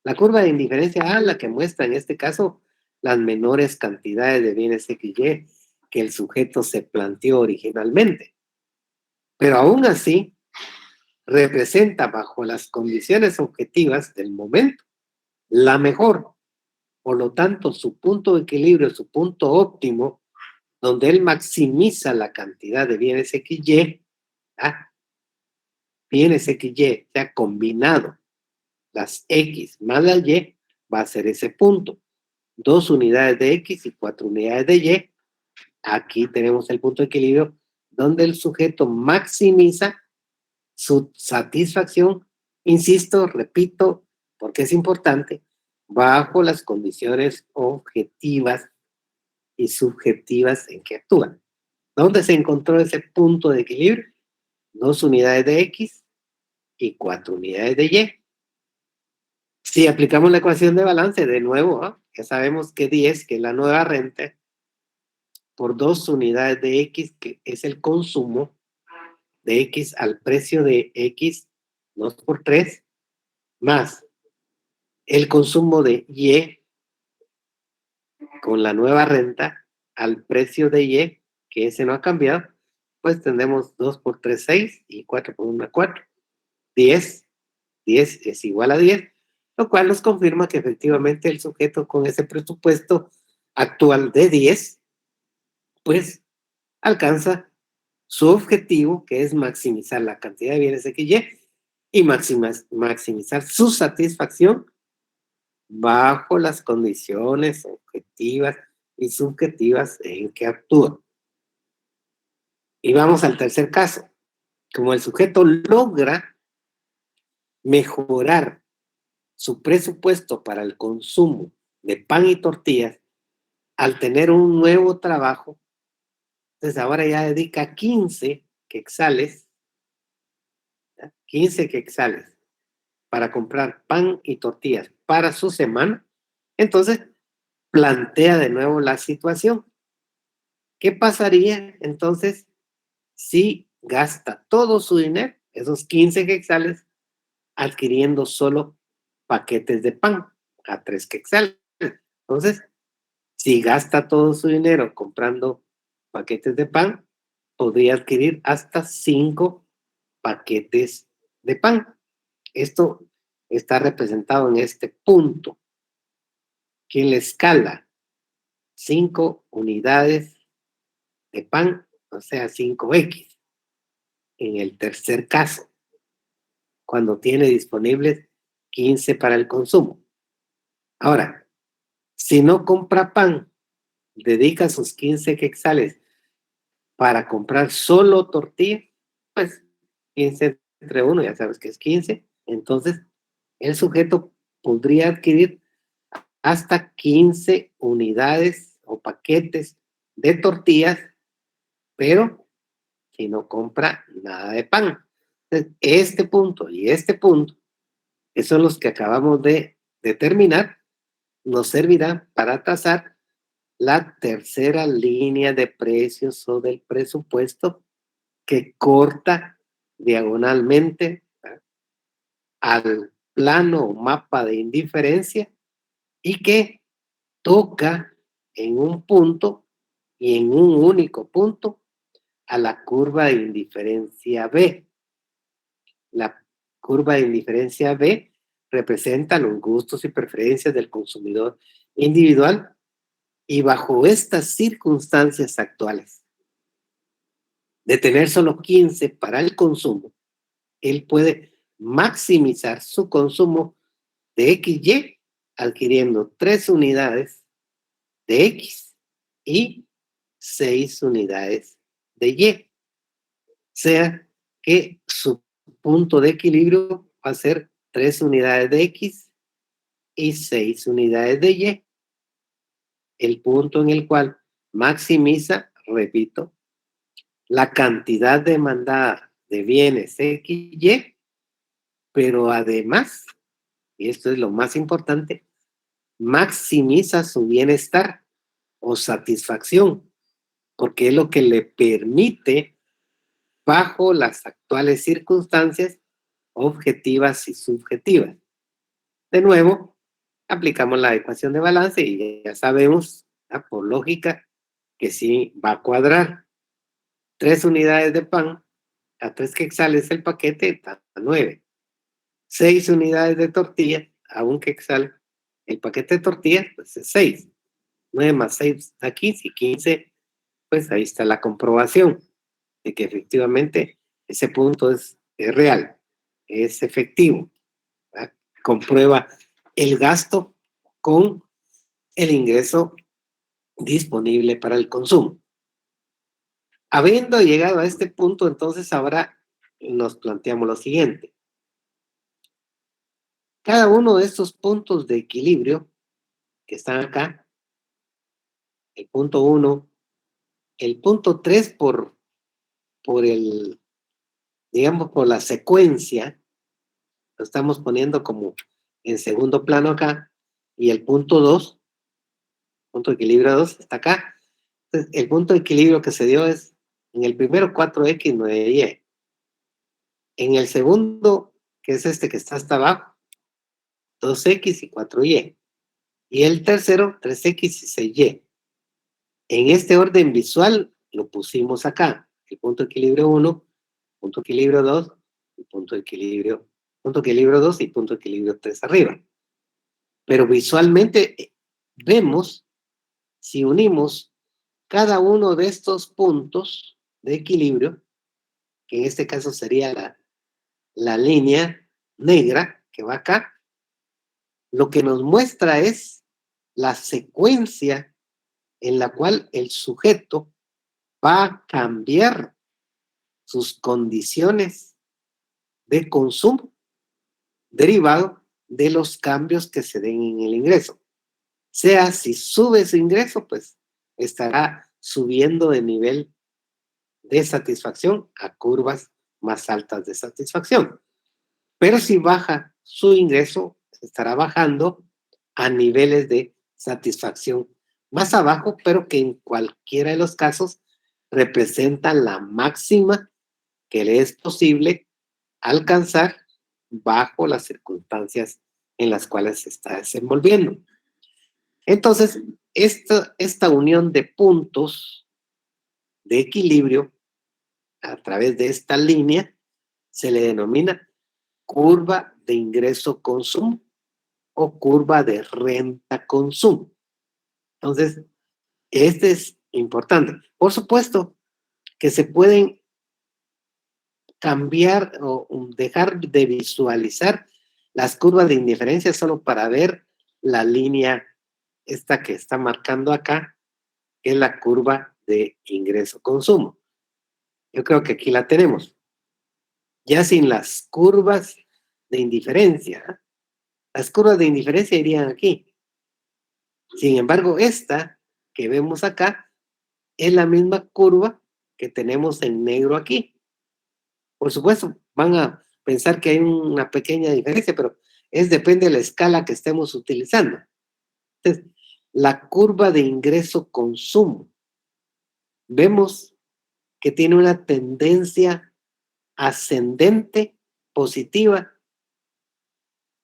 La curva de indiferencia A, la que muestra en este caso las menores cantidades de bienes XY que el sujeto se planteó originalmente. Pero aún así, representa bajo las condiciones objetivas del momento la mejor. Por lo tanto, su punto de equilibrio, su punto óptimo, donde él maximiza la cantidad de bienes XY, bienes XY, sea combinado las X más la Y, va a ser ese punto. 2 unidades de X y 4 unidades de Y. Aquí tenemos el punto de equilibrio donde el sujeto maximiza su satisfacción. Insisto, repito, porque es importante, bajo las condiciones objetivas y subjetivas en que actúan. ¿Dónde se encontró ese punto de equilibrio? 2 unidades de X y 4 unidades de Y. Si aplicamos la ecuación de balance, de nuevo, ya sabemos que 10, que es la nueva renta, por 2 unidades de X, que es el consumo de X al precio de X, 2 por 3, más el consumo de Y con la nueva renta al precio de Y, que ese no ha cambiado, pues tenemos 2 por 3, 6, y 4 por 1, 4. 10, 10 es igual a 10, lo cual nos confirma que efectivamente el sujeto con ese presupuesto actual de 10, pues alcanza su objetivo, que es maximizar la cantidad de bienes XY y maximizar su satisfacción bajo las condiciones objetivas y subjetivas en que actúa. Y vamos al tercer caso. Como el sujeto logra mejorar su presupuesto para el consumo de pan y tortillas al tener un nuevo trabajo, entonces ahora ya dedica 15 quetzales, ¿ya? 15 quetzales para comprar pan y tortillas para su semana. Entonces plantea de nuevo la situación. ¿Qué pasaría entonces si gasta todo su dinero, esos 15 quetzales, adquiriendo solo paquetes de pan a 3 quetzales? Entonces, si gasta todo su dinero comprando paquetes de pan, podría adquirir hasta 5 paquetes de pan. Esto está representado en este punto, que en la escala 5 unidades de pan, o sea, 5X. En el tercer caso, cuando tiene disponibles 15 para el consumo. Ahora, si no compra pan, dedica sus 15 quetzales para comprar solo tortilla, pues 15 entre 1, ya sabes que es 15. Entonces, el sujeto podría adquirir hasta 15 unidades o paquetes de tortillas, pero si no compra nada de pan. Entonces, este punto y este punto, que son los que acabamos de determinar, nos servirá para trazar la tercera línea de precios o del presupuesto que corta diagonalmente, ¿verdad?, al plano o mapa de indiferencia y que toca en un punto y en un único punto a la curva de indiferencia B. La curva de indiferencia B representa los gustos y preferencias del consumidor individual y bajo estas circunstancias actuales de tener solo 15 para el consumo, él puede maximizar su consumo de XY adquiriendo 3 unidades de X y 6 unidades de Y. O sea que su punto de equilibrio va a ser 3 unidades de X y 6 unidades de Y. El punto en el cual maximiza, repito, la cantidad demandada de bienes XY, pero además, y esto es lo más importante, maximiza su bienestar o satisfacción, porque es lo que le permite, bajo las actuales circunstancias objetivas y subjetivas. De nuevo, aplicamos la ecuación de balance y ya sabemos, ¿ya?, por lógica, que sí va a cuadrar. 3 unidades de pan a 3 quetzales el paquete, da 9. 6 unidades de tortilla a 1 quetzal el paquete de tortilla, pues es 6. 9 más 6 da 15, y 15, pues ahí está la comprobación de que efectivamente ese punto es real, es efectivo, ¿verdad? Comprueba el gasto con el ingreso disponible para el consumo. Habiendo llegado a este punto, entonces ahora nos planteamos lo siguiente. cada uno de estos puntos de equilibrio que están acá, el punto 1, el punto 3 por el, digamos, por la secuencia, lo estamos poniendo como en segundo plano acá, y el punto 2, punto de equilibrio 2, está acá. Entonces, el punto de equilibrio que se dio es en el primero 4x, 9y. En el segundo, que es este que está hasta abajo, 2x y 4y. Y el tercero, 3x y 6y. En este orden visual lo pusimos acá. El punto de equilibrio 1, punto de equilibrio 2, y punto de equilibrio 2 y punto de equilibrio 3 arriba. Pero visualmente vemos, si unimos cada uno de estos puntos de equilibrio, que en este caso sería la línea negra que va acá, lo que nos muestra es la secuencia en la cual el sujeto va a cambiar sus condiciones de consumo derivado de los cambios que se den en el ingreso. Sea si sube su ingreso, pues estará subiendo de nivel de satisfacción a curvas más altas de satisfacción. Pero si baja su ingreso, estará bajando a niveles de satisfacción más abajo, pero que en cualquiera de los casos representan la máxima que le es posible alcanzar bajo las circunstancias en las cuales se está desenvolviendo. Entonces, esta unión de puntos de equilibrio a través de esta línea se le denomina curva de ingreso-consumo o curva de renta-consumo. Entonces, este es importante. Por supuesto que se pueden cambiar o dejar de visualizar las curvas de indiferencia solo para ver la línea esta que está marcando acá, que es la curva de ingreso-consumo. Yo creo que aquí la tenemos. Ya sin las curvas de indiferencia. Las curvas de indiferencia irían aquí. Sin embargo, esta que vemos acá es la misma curva que tenemos en negro aquí. Por supuesto, van a pensar que hay una pequeña diferencia, pero depende de la escala que estemos utilizando. Entonces, la curva de ingreso-consumo, vemos que tiene una tendencia ascendente positiva,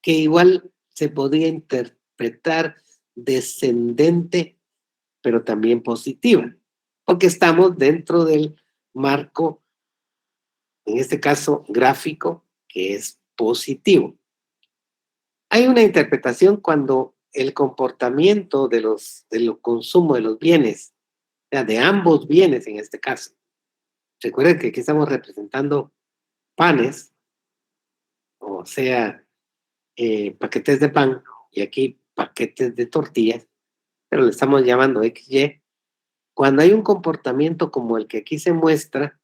que igual se podría interpretar descendente, pero también positiva, porque estamos dentro del marco, en este caso gráfico, que es positivo. Hay una interpretación cuando el comportamiento del consumo de los bienes, o sea, de ambos bienes en este caso. Recuerden que aquí estamos representando panes, o sea, paquetes de pan, y aquí paquetes de tortillas, pero le estamos llamando XY. Cuando hay un comportamiento como el que aquí se muestra,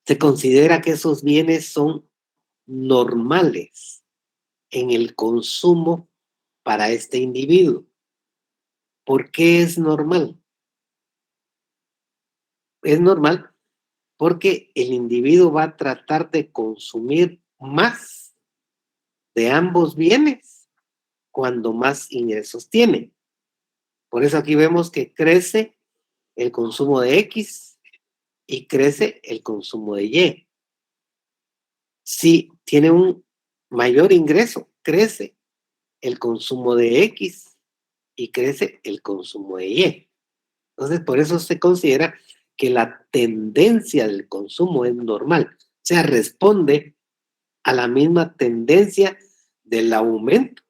se considera que esos bienes son normales en el consumo para este individuo. ¿Por qué es normal? Es normal porque el individuo va a tratar de consumir más de ambos bienes cuando más ingresos tiene. Por eso aquí vemos que crece el consumo de X y crece el consumo de Y. Si tiene un mayor ingreso, crece el consumo de X y crece el consumo de Y. Entonces, por eso se considera que la tendencia del consumo es normal. O sea, responde a la misma tendencia del aumento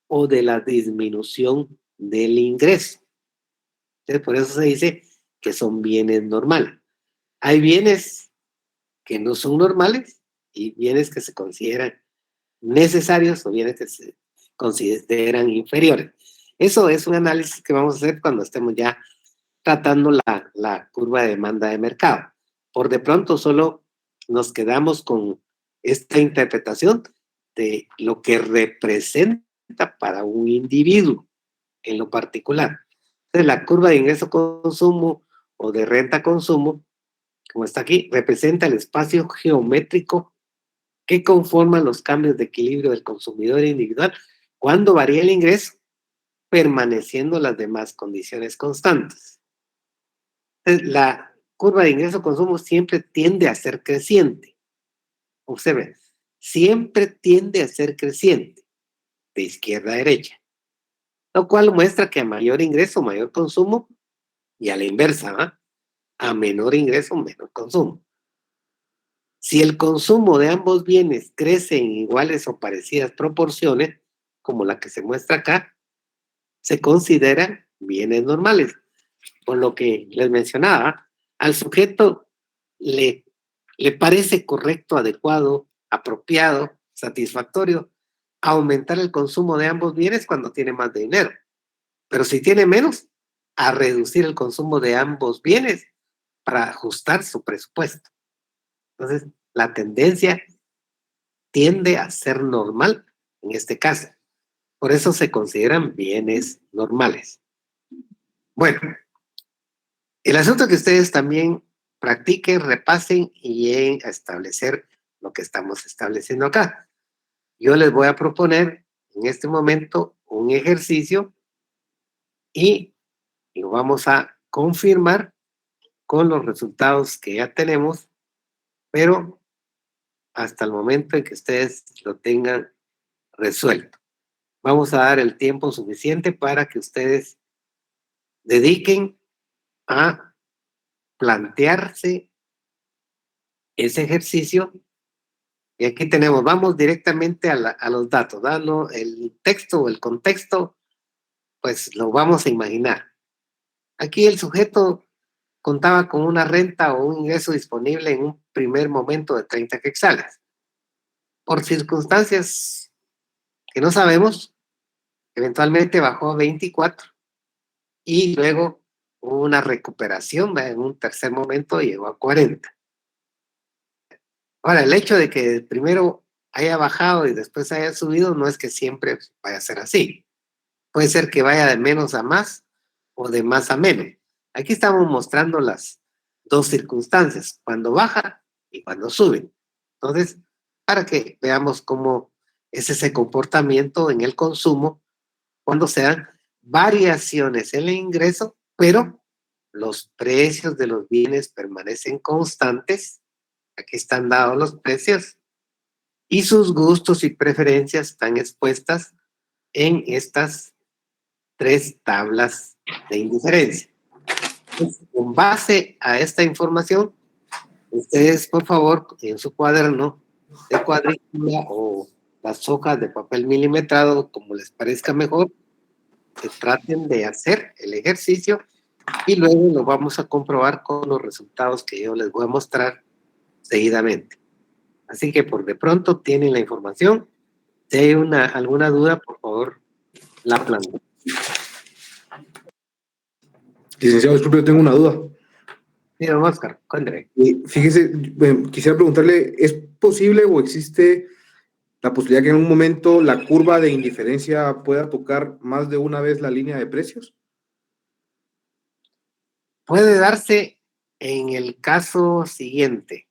o de la disminución del ingreso. Entonces, por eso se dice que son bienes normales. Hay bienes que no son normales y bienes que se consideran necesarios o bienes que se consideran inferiores. Eso es un análisis que vamos a hacer cuando estemos ya tratando la curva de demanda de mercado. Por de pronto solo nos quedamos con esta interpretación de lo que representa para un individuo en lo particular. Entonces, la curva de ingreso-consumo o de renta-consumo, como está aquí, representa el espacio geométrico que conforma los cambios de equilibrio del consumidor individual cuando varía el ingreso, permaneciendo las demás condiciones constantes. Entonces, la curva de ingreso-consumo siempre tiende a ser creciente. Observen, siempre tiende a ser creciente, de izquierda a derecha, lo cual muestra que a mayor ingreso, mayor consumo, y a la inversa, ¿va? A menor ingreso, menor consumo. Si el consumo de ambos bienes crece en iguales o parecidas proporciones, como la que se muestra acá, se consideran bienes normales. Por lo que les mencionaba, al sujeto le, le parece correcto, adecuado, apropiado, satisfactorio aumentar el consumo de ambos bienes cuando tiene más dinero. Pero si tiene menos, a reducir el consumo de ambos bienes para ajustar su presupuesto. Entonces, la tendencia tiende a ser normal en este caso. Por eso se consideran bienes normales. Bueno, el asunto es que ustedes también practiquen, repasen y lleguen a establecer lo que estamos estableciendo acá. Yo les voy a proponer en este momento un ejercicio y lo vamos a confirmar con los resultados que ya tenemos, pero hasta el momento en que ustedes lo tengan resuelto. Vamos a dar el tiempo suficiente para que ustedes dediquen a plantearse ese ejercicio. Y aquí tenemos, vamos directamente a los datos, dando el texto o el contexto, pues lo vamos a imaginar. Aquí el sujeto contaba con una renta o un ingreso disponible en un primer momento de 30 quetzales. Por circunstancias que no sabemos, eventualmente bajó a 24 y luego hubo una recuperación, ¿verdad? En un tercer momento llegó a 40. Ahora, el hecho de que primero haya bajado y después haya subido no es que siempre vaya a ser así. Puede ser que vaya de menos a más o de más a menos. Aquí estamos mostrando las dos circunstancias, cuando baja y cuando sube. Entonces, para que veamos cómo es ese comportamiento en el consumo cuando se dan variaciones en el ingreso, pero los precios de los bienes permanecen constantes. Aquí están dados los precios y sus gustos y preferencias están expuestas en estas tres tablas de indiferencia. Entonces, con base a esta información, ustedes, por favor, en su cuaderno de cuadrícula o las hojas de papel milimetrado, como les parezca mejor, que traten de hacer el ejercicio y luego lo vamos a comprobar con los resultados que yo les voy a mostrar seguidamente. Así que por de pronto tienen la información. Si hay alguna duda, por favor, la plantea. Licenciado, disculpe, yo tengo una duda. Sí, don Oscar, cuénteme. Fíjese, quisiera preguntarle, ¿es posible o existe la posibilidad que en un momento la curva de indiferencia pueda tocar más de una vez la línea de precios? Puede darse en el caso siguiente.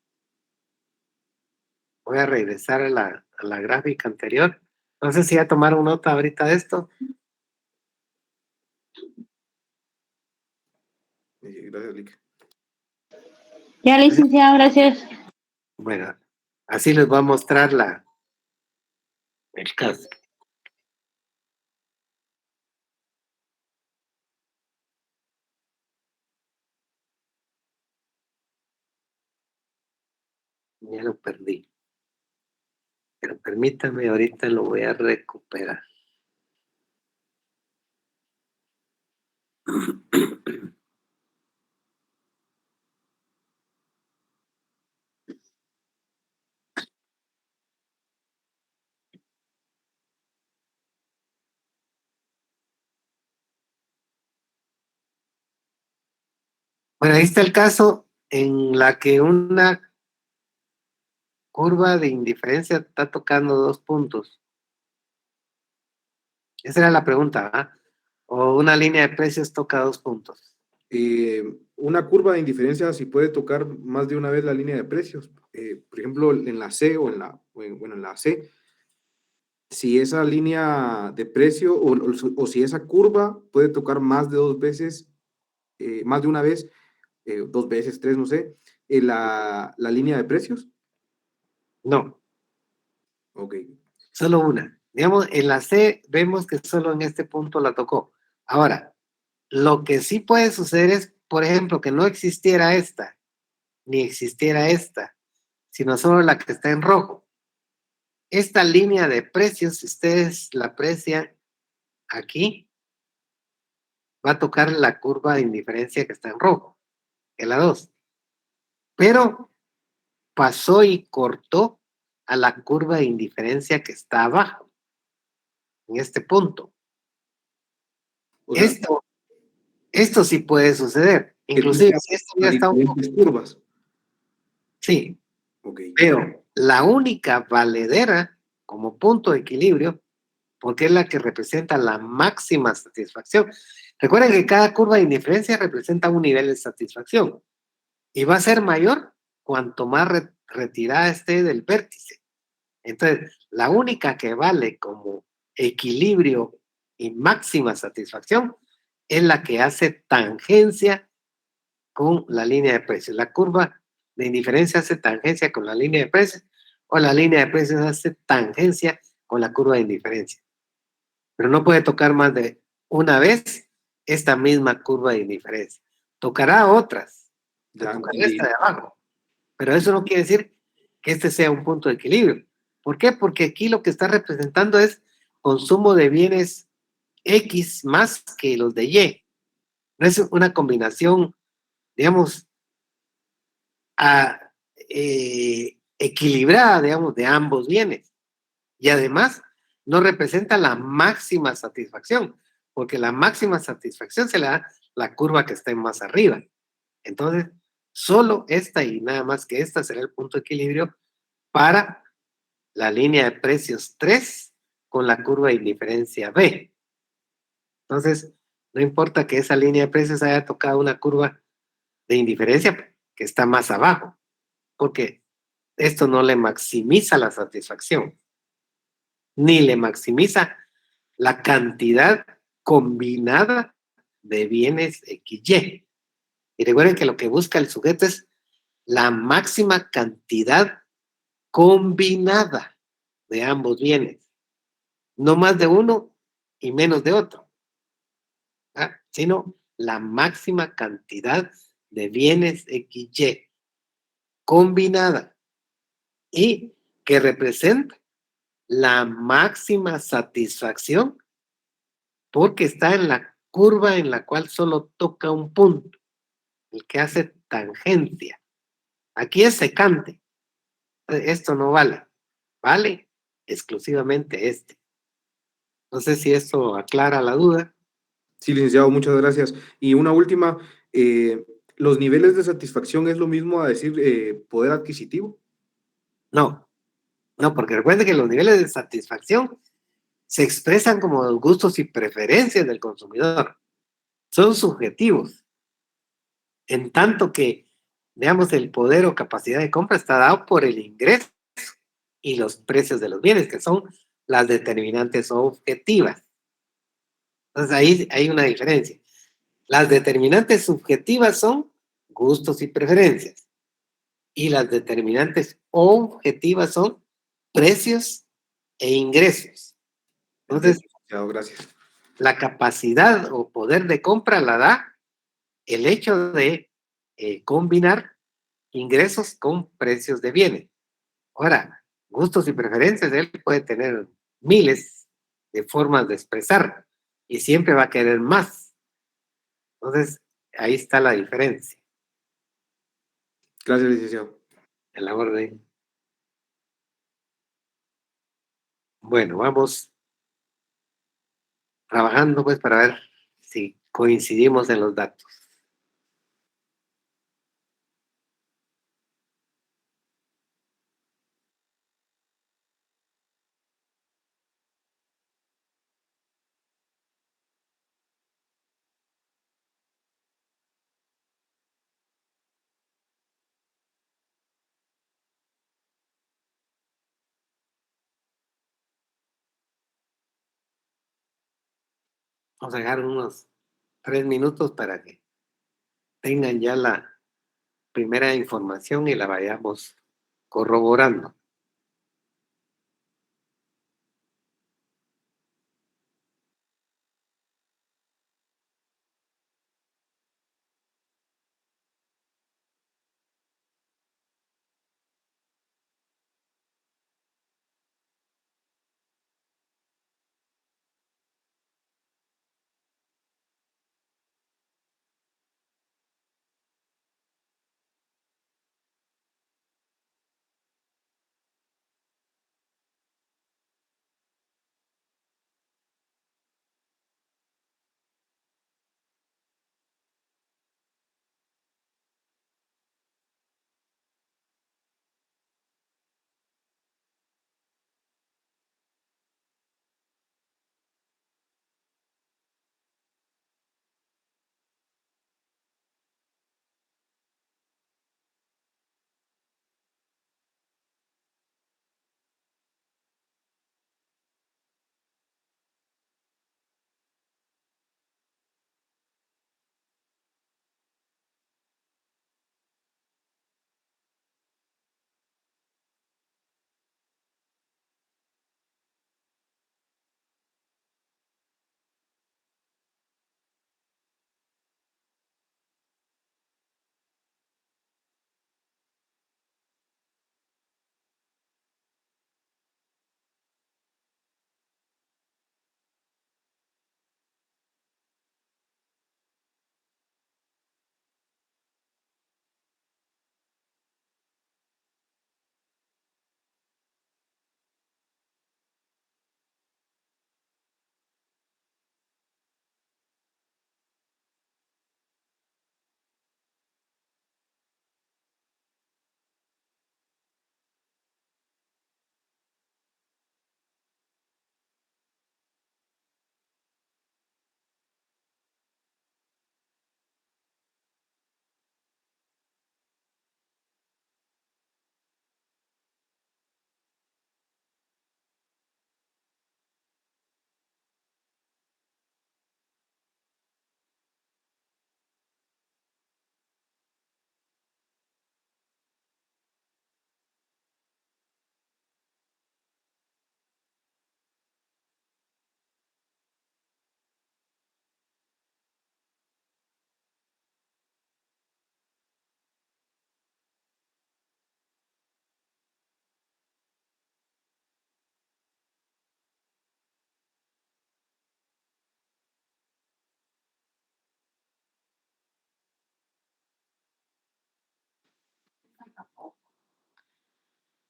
Voy a regresar a la gráfica anterior. No sé si ya tomaron nota ahorita de esto. Gracias, Lick. Ya, licenciado, gracias. Bueno, así les voy a mostrar el caso. Ya lo perdí. Pero permítame, ahorita lo voy a recuperar. Bueno, ahí está el caso en la que una curva de indiferencia está tocando 2 puntos. Esa era la pregunta, ¿ah? O una línea de precios toca 2 puntos. Una curva de indiferencia si puede tocar más de una vez la línea de precios. Por ejemplo, en la C o en la C, si esa línea de precio o si esa curva puede tocar más de 2 veces, más de una vez, 2 veces, 3, no sé, la línea de precios. No, Ok. solo una. Digamos, en la C vemos que solo en este punto la tocó. Ahora, lo que sí puede suceder es, por ejemplo, que no existiera esta, ni existiera esta, sino solo la que está en rojo. Esta línea de precios, si ustedes la aprecian aquí, va a tocar la curva de indiferencia que está en rojo, que es la 2. Pero pasó y cortó a la curva de indiferencia que está abajo, en este punto. O sea, Esto sí puede suceder. que Inclusive, toca si esto a hubiera estado un poco... diferentes curvas. Sí, Ok. pero la única valedera como punto de equilibrio, porque es la que representa la máxima satisfacción. Recuerden que cada curva de indiferencia representa un nivel de satisfacción y va a ser mayor cuanto más retirada esté del vértice. Entonces, la única que vale como equilibrio y máxima satisfacción es la que hace tangencia con la línea de precios. La curva de indiferencia hace tangencia con la línea de precios o la línea de precios hace tangencia con la curva de indiferencia. Pero no puede tocar más de una vez esta misma curva de indiferencia. Tocará otras, Ya tocará entendí. esta de abajo, pero eso no quiere decir que este sea un punto de equilibrio. ¿Por qué? Porque aquí lo que está representando es consumo de bienes X más que los de Y. No es una combinación, digamos, equilibrada, digamos, de ambos bienes. Y además, no representa la máxima satisfacción, porque la máxima satisfacción se le da la curva que está más arriba. Entonces, solo esta y nada más que esta será el punto de equilibrio para la línea de precios 3 con la curva de indiferencia B. Entonces, no importa que esa línea de precios haya tocado una curva de indiferencia que está más abajo, porque esto no le maximiza la satisfacción, ni le maximiza la cantidad combinada de bienes XY. Y recuerden que lo que busca el sujeto es la máxima cantidad combinada de ambos bienes, no más de uno y menos de otro, ¿ah? Sino la máxima cantidad de bienes XY combinada y que representa la máxima satisfacción porque está en la curva en la cual solo toca un punto, el que hace tangencia. Aquí es secante. Esto no vale. Vale exclusivamente este. No sé si esto aclara la duda. Sí, licenciado, muchas gracias. Y una última, ¿los niveles de satisfacción es lo mismo a decir poder adquisitivo? No, no, porque recuerden que los niveles de satisfacción se expresan como los gustos y preferencias del consumidor. Son subjetivos. En tanto que, digamos, el poder o capacidad de compra está dado por el ingreso y los precios de los bienes, que son las determinantes objetivas. Entonces ahí hay una diferencia. Las determinantes subjetivas son gustos y preferencias. Y las determinantes objetivas son precios e ingresos. Entonces, Entiendo, licenciado, gracias. la capacidad o poder de compra la da el hecho de combinar ingresos con precios de bienes. Ahora, gustos y preferencias, él puede tener miles de formas de expresar y siempre va a querer más. Entonces, ahí está la diferencia Gracias, licenciado. en la orden. Bueno, vamos trabajando pues para ver si coincidimos en los datos. Vamos a dejar unos 3 minutos para que tengan ya la primera información y la vayamos corroborando.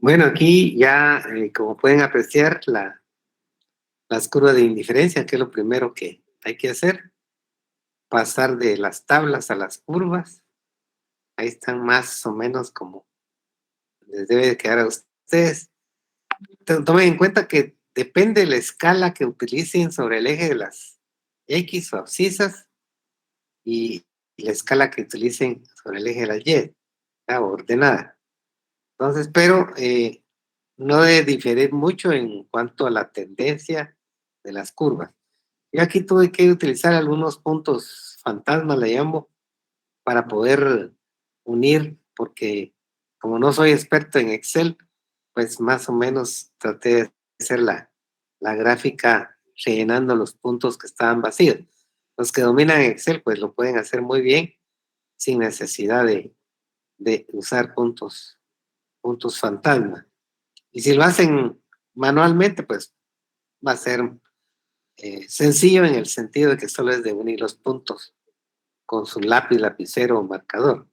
Bueno, aquí ya, como pueden apreciar, las curvas de indiferencia, que es lo primero que hay que hacer, pasar de las tablas a las curvas. Ahí están más o menos como les debe de quedar a ustedes. Tomen en cuenta que depende de la escala que utilicen sobre el eje de las X o abscisas y la escala que utilicen sobre el eje de las Y, ordenada. Entonces, pero no debe diferir mucho en cuanto a la tendencia de las curvas. Yo aquí tuve que utilizar algunos puntos fantasma, le llamo, para poder unir, porque como no soy experto en Excel, pues más o menos traté de hacer la gráfica rellenando los puntos que estaban vacíos. Los que dominan Excel, pues lo pueden hacer muy bien sin necesidad de usar puntos fantasma. Y si lo hacen manualmente, pues va a ser sencillo en el sentido de que solo es de unir los puntos con su lápiz, lapicero o marcador.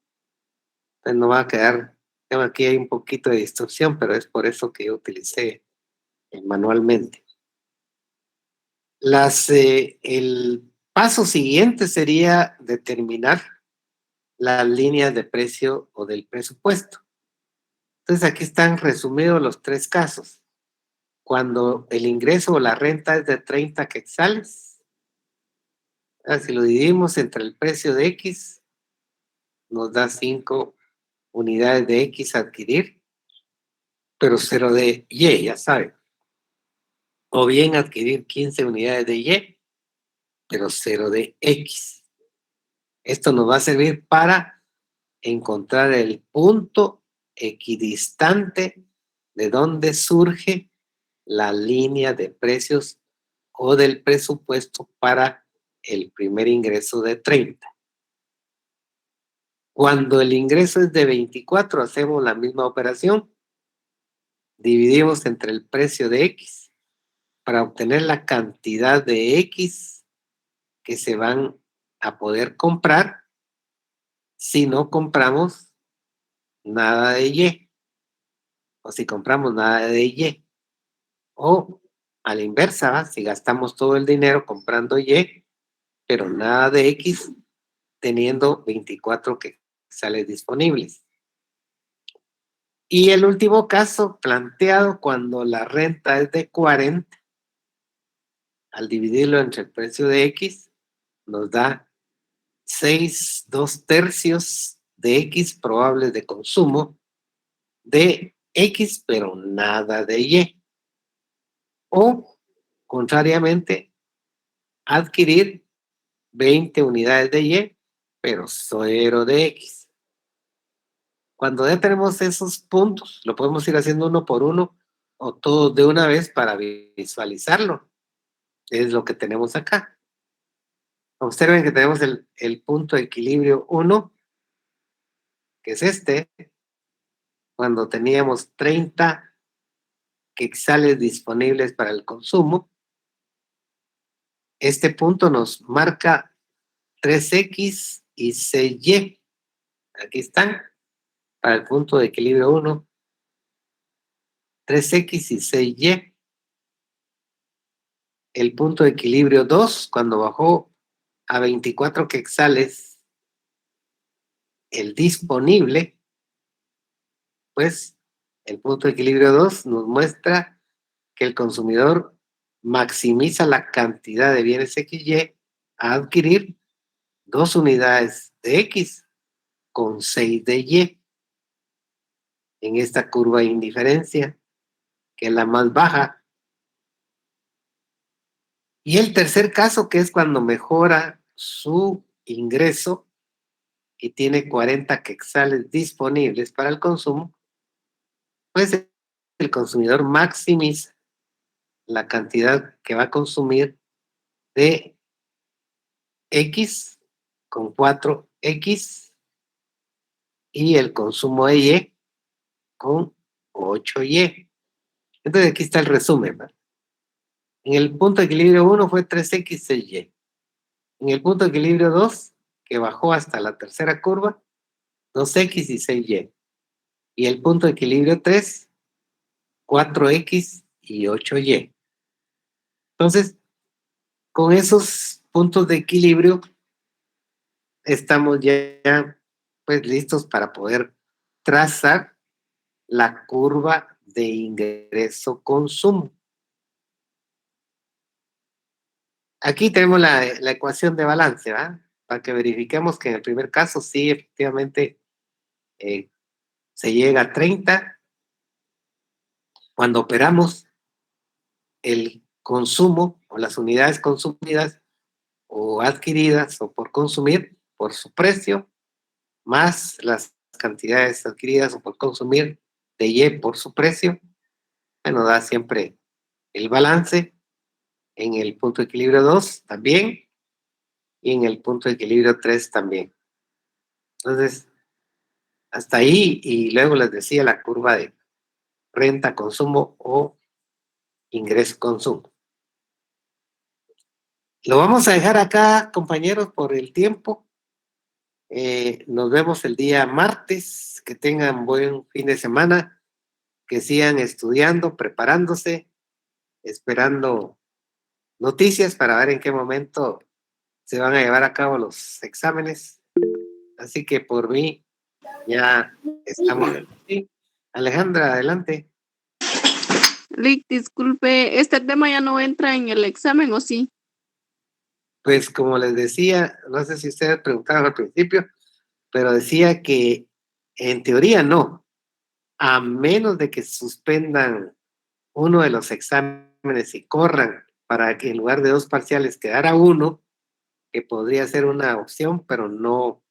Entonces no va a quedar, bueno, aquí hay un poquito de distorsión, pero es por eso que yo utilicé manualmente. El paso siguiente sería determinar las líneas de precio o del presupuesto. Entonces aquí están resumidos los 3 casos. Cuando el ingreso o la renta es de 30 quetzales, si lo dividimos entre el precio de X, nos da 5 unidades de X a adquirir, pero 0 de Y, ya saben. O bien adquirir 15 unidades de Y, pero 0 de X. Esto nos va a servir para encontrar el punto equidistante de donde surge la línea de precios o del presupuesto para el primer ingreso de 30. Cuando el ingreso es de 24, hacemos la misma operación. Dividimos entre el precio de X para obtener la cantidad de X que se van a poder comprar si no compramos nada de Y, o si compramos nada de Y, o a la inversa, ¿va? Si gastamos todo el dinero comprando Y, pero nada de X, teniendo 24 quetzales disponibles. Y el último caso planteado cuando la renta es de 40, al dividirlo entre el precio de X, nos da 6 2/3 de X probables de consumo de X, pero nada de Y. O, contrariamente, adquirir 20 unidades de Y, pero 0 de X. Cuando ya tenemos esos puntos, lo podemos ir haciendo uno por uno o todos de una vez para visualizarlo. Es lo que tenemos acá. Observen que tenemos el punto de equilibrio 1, que es este, cuando teníamos 30 quetzales disponibles para el consumo. Este punto nos marca 3X y 6Y. Aquí están, para el punto de equilibrio 1, 3X y 6Y. El punto de equilibrio 2, cuando bajó a 24 quetzales el disponible, pues el punto de equilibrio 2 nos muestra que el consumidor maximiza la cantidad de bienes XY a adquirir 2 unidades de X con 6 de Y en esta curva de indiferencia, que es la más baja. Y el tercer caso, que es cuando mejora su ingreso y tiene 40 quetzales disponibles para el consumo, pues el consumidor maximiza la cantidad que va a consumir de X con 4X y el consumo de Y con 8Y. Entonces aquí está el resumen, ¿verdad? En el punto de equilibrio 1 fue 3X, 6Y. En el punto de equilibrio 2, que bajó hasta la tercera curva, 2X y 6Y. Y el punto de equilibrio 3, 4X y 8Y. Entonces, con esos puntos de equilibrio, estamos ya pues listos para poder trazar la curva de ingreso-consumo. Aquí tenemos la ecuación de balance, ¿verdad? Para que verifiquemos que en el primer caso sí, efectivamente, se llega a 30. Cuando operamos el consumo o las unidades consumidas o adquiridas o por consumir por su precio, más las cantidades adquiridas o por consumir de Y por su precio, nos da siempre el balance en el punto de equilibrio 2 también y en el punto de equilibrio 3 también. Entonces, hasta ahí, y luego les decía la curva de renta, consumo o ingreso, consumo. Lo vamos a dejar acá, compañeros, por el tiempo. Nos vemos el día martes. Que tengan buen fin de semana, que sigan estudiando, preparándose, esperando noticias para ver en qué momento se van a llevar a cabo los exámenes. Así que por mí ya estamos aquí. Alejandra, adelante. Rick, disculpe, ¿este tema ya no entra en el examen o sí? Pues como les decía, no sé si ustedes preguntaron al principio, pero decía que en teoría no, a menos de que suspendan uno de los exámenes y corran para que en lugar de 2 parciales quedara uno, que podría ser una opción, pero no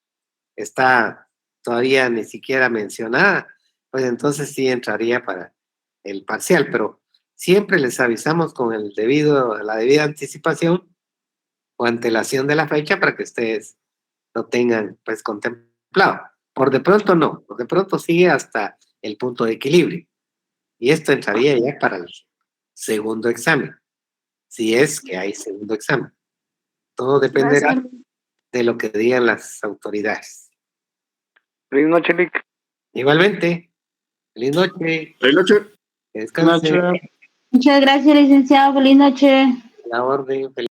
está todavía ni siquiera mencionada, pues entonces sí entraría para el parcial, pero siempre les avisamos con la debida anticipación o antelación de la fecha para que ustedes lo tengan pues contemplado. Por de pronto no, por de pronto sigue hasta el punto de equilibrio. Y esto entraría ya para el segundo examen, si es que hay segundo examen. Todo dependerá Gracias. de lo que digan las autoridades. Feliz noche, Lick. Igualmente, feliz noche, Feliz noche. que descanse, Muchas gracias, licenciado. Feliz noche. la orden, feliz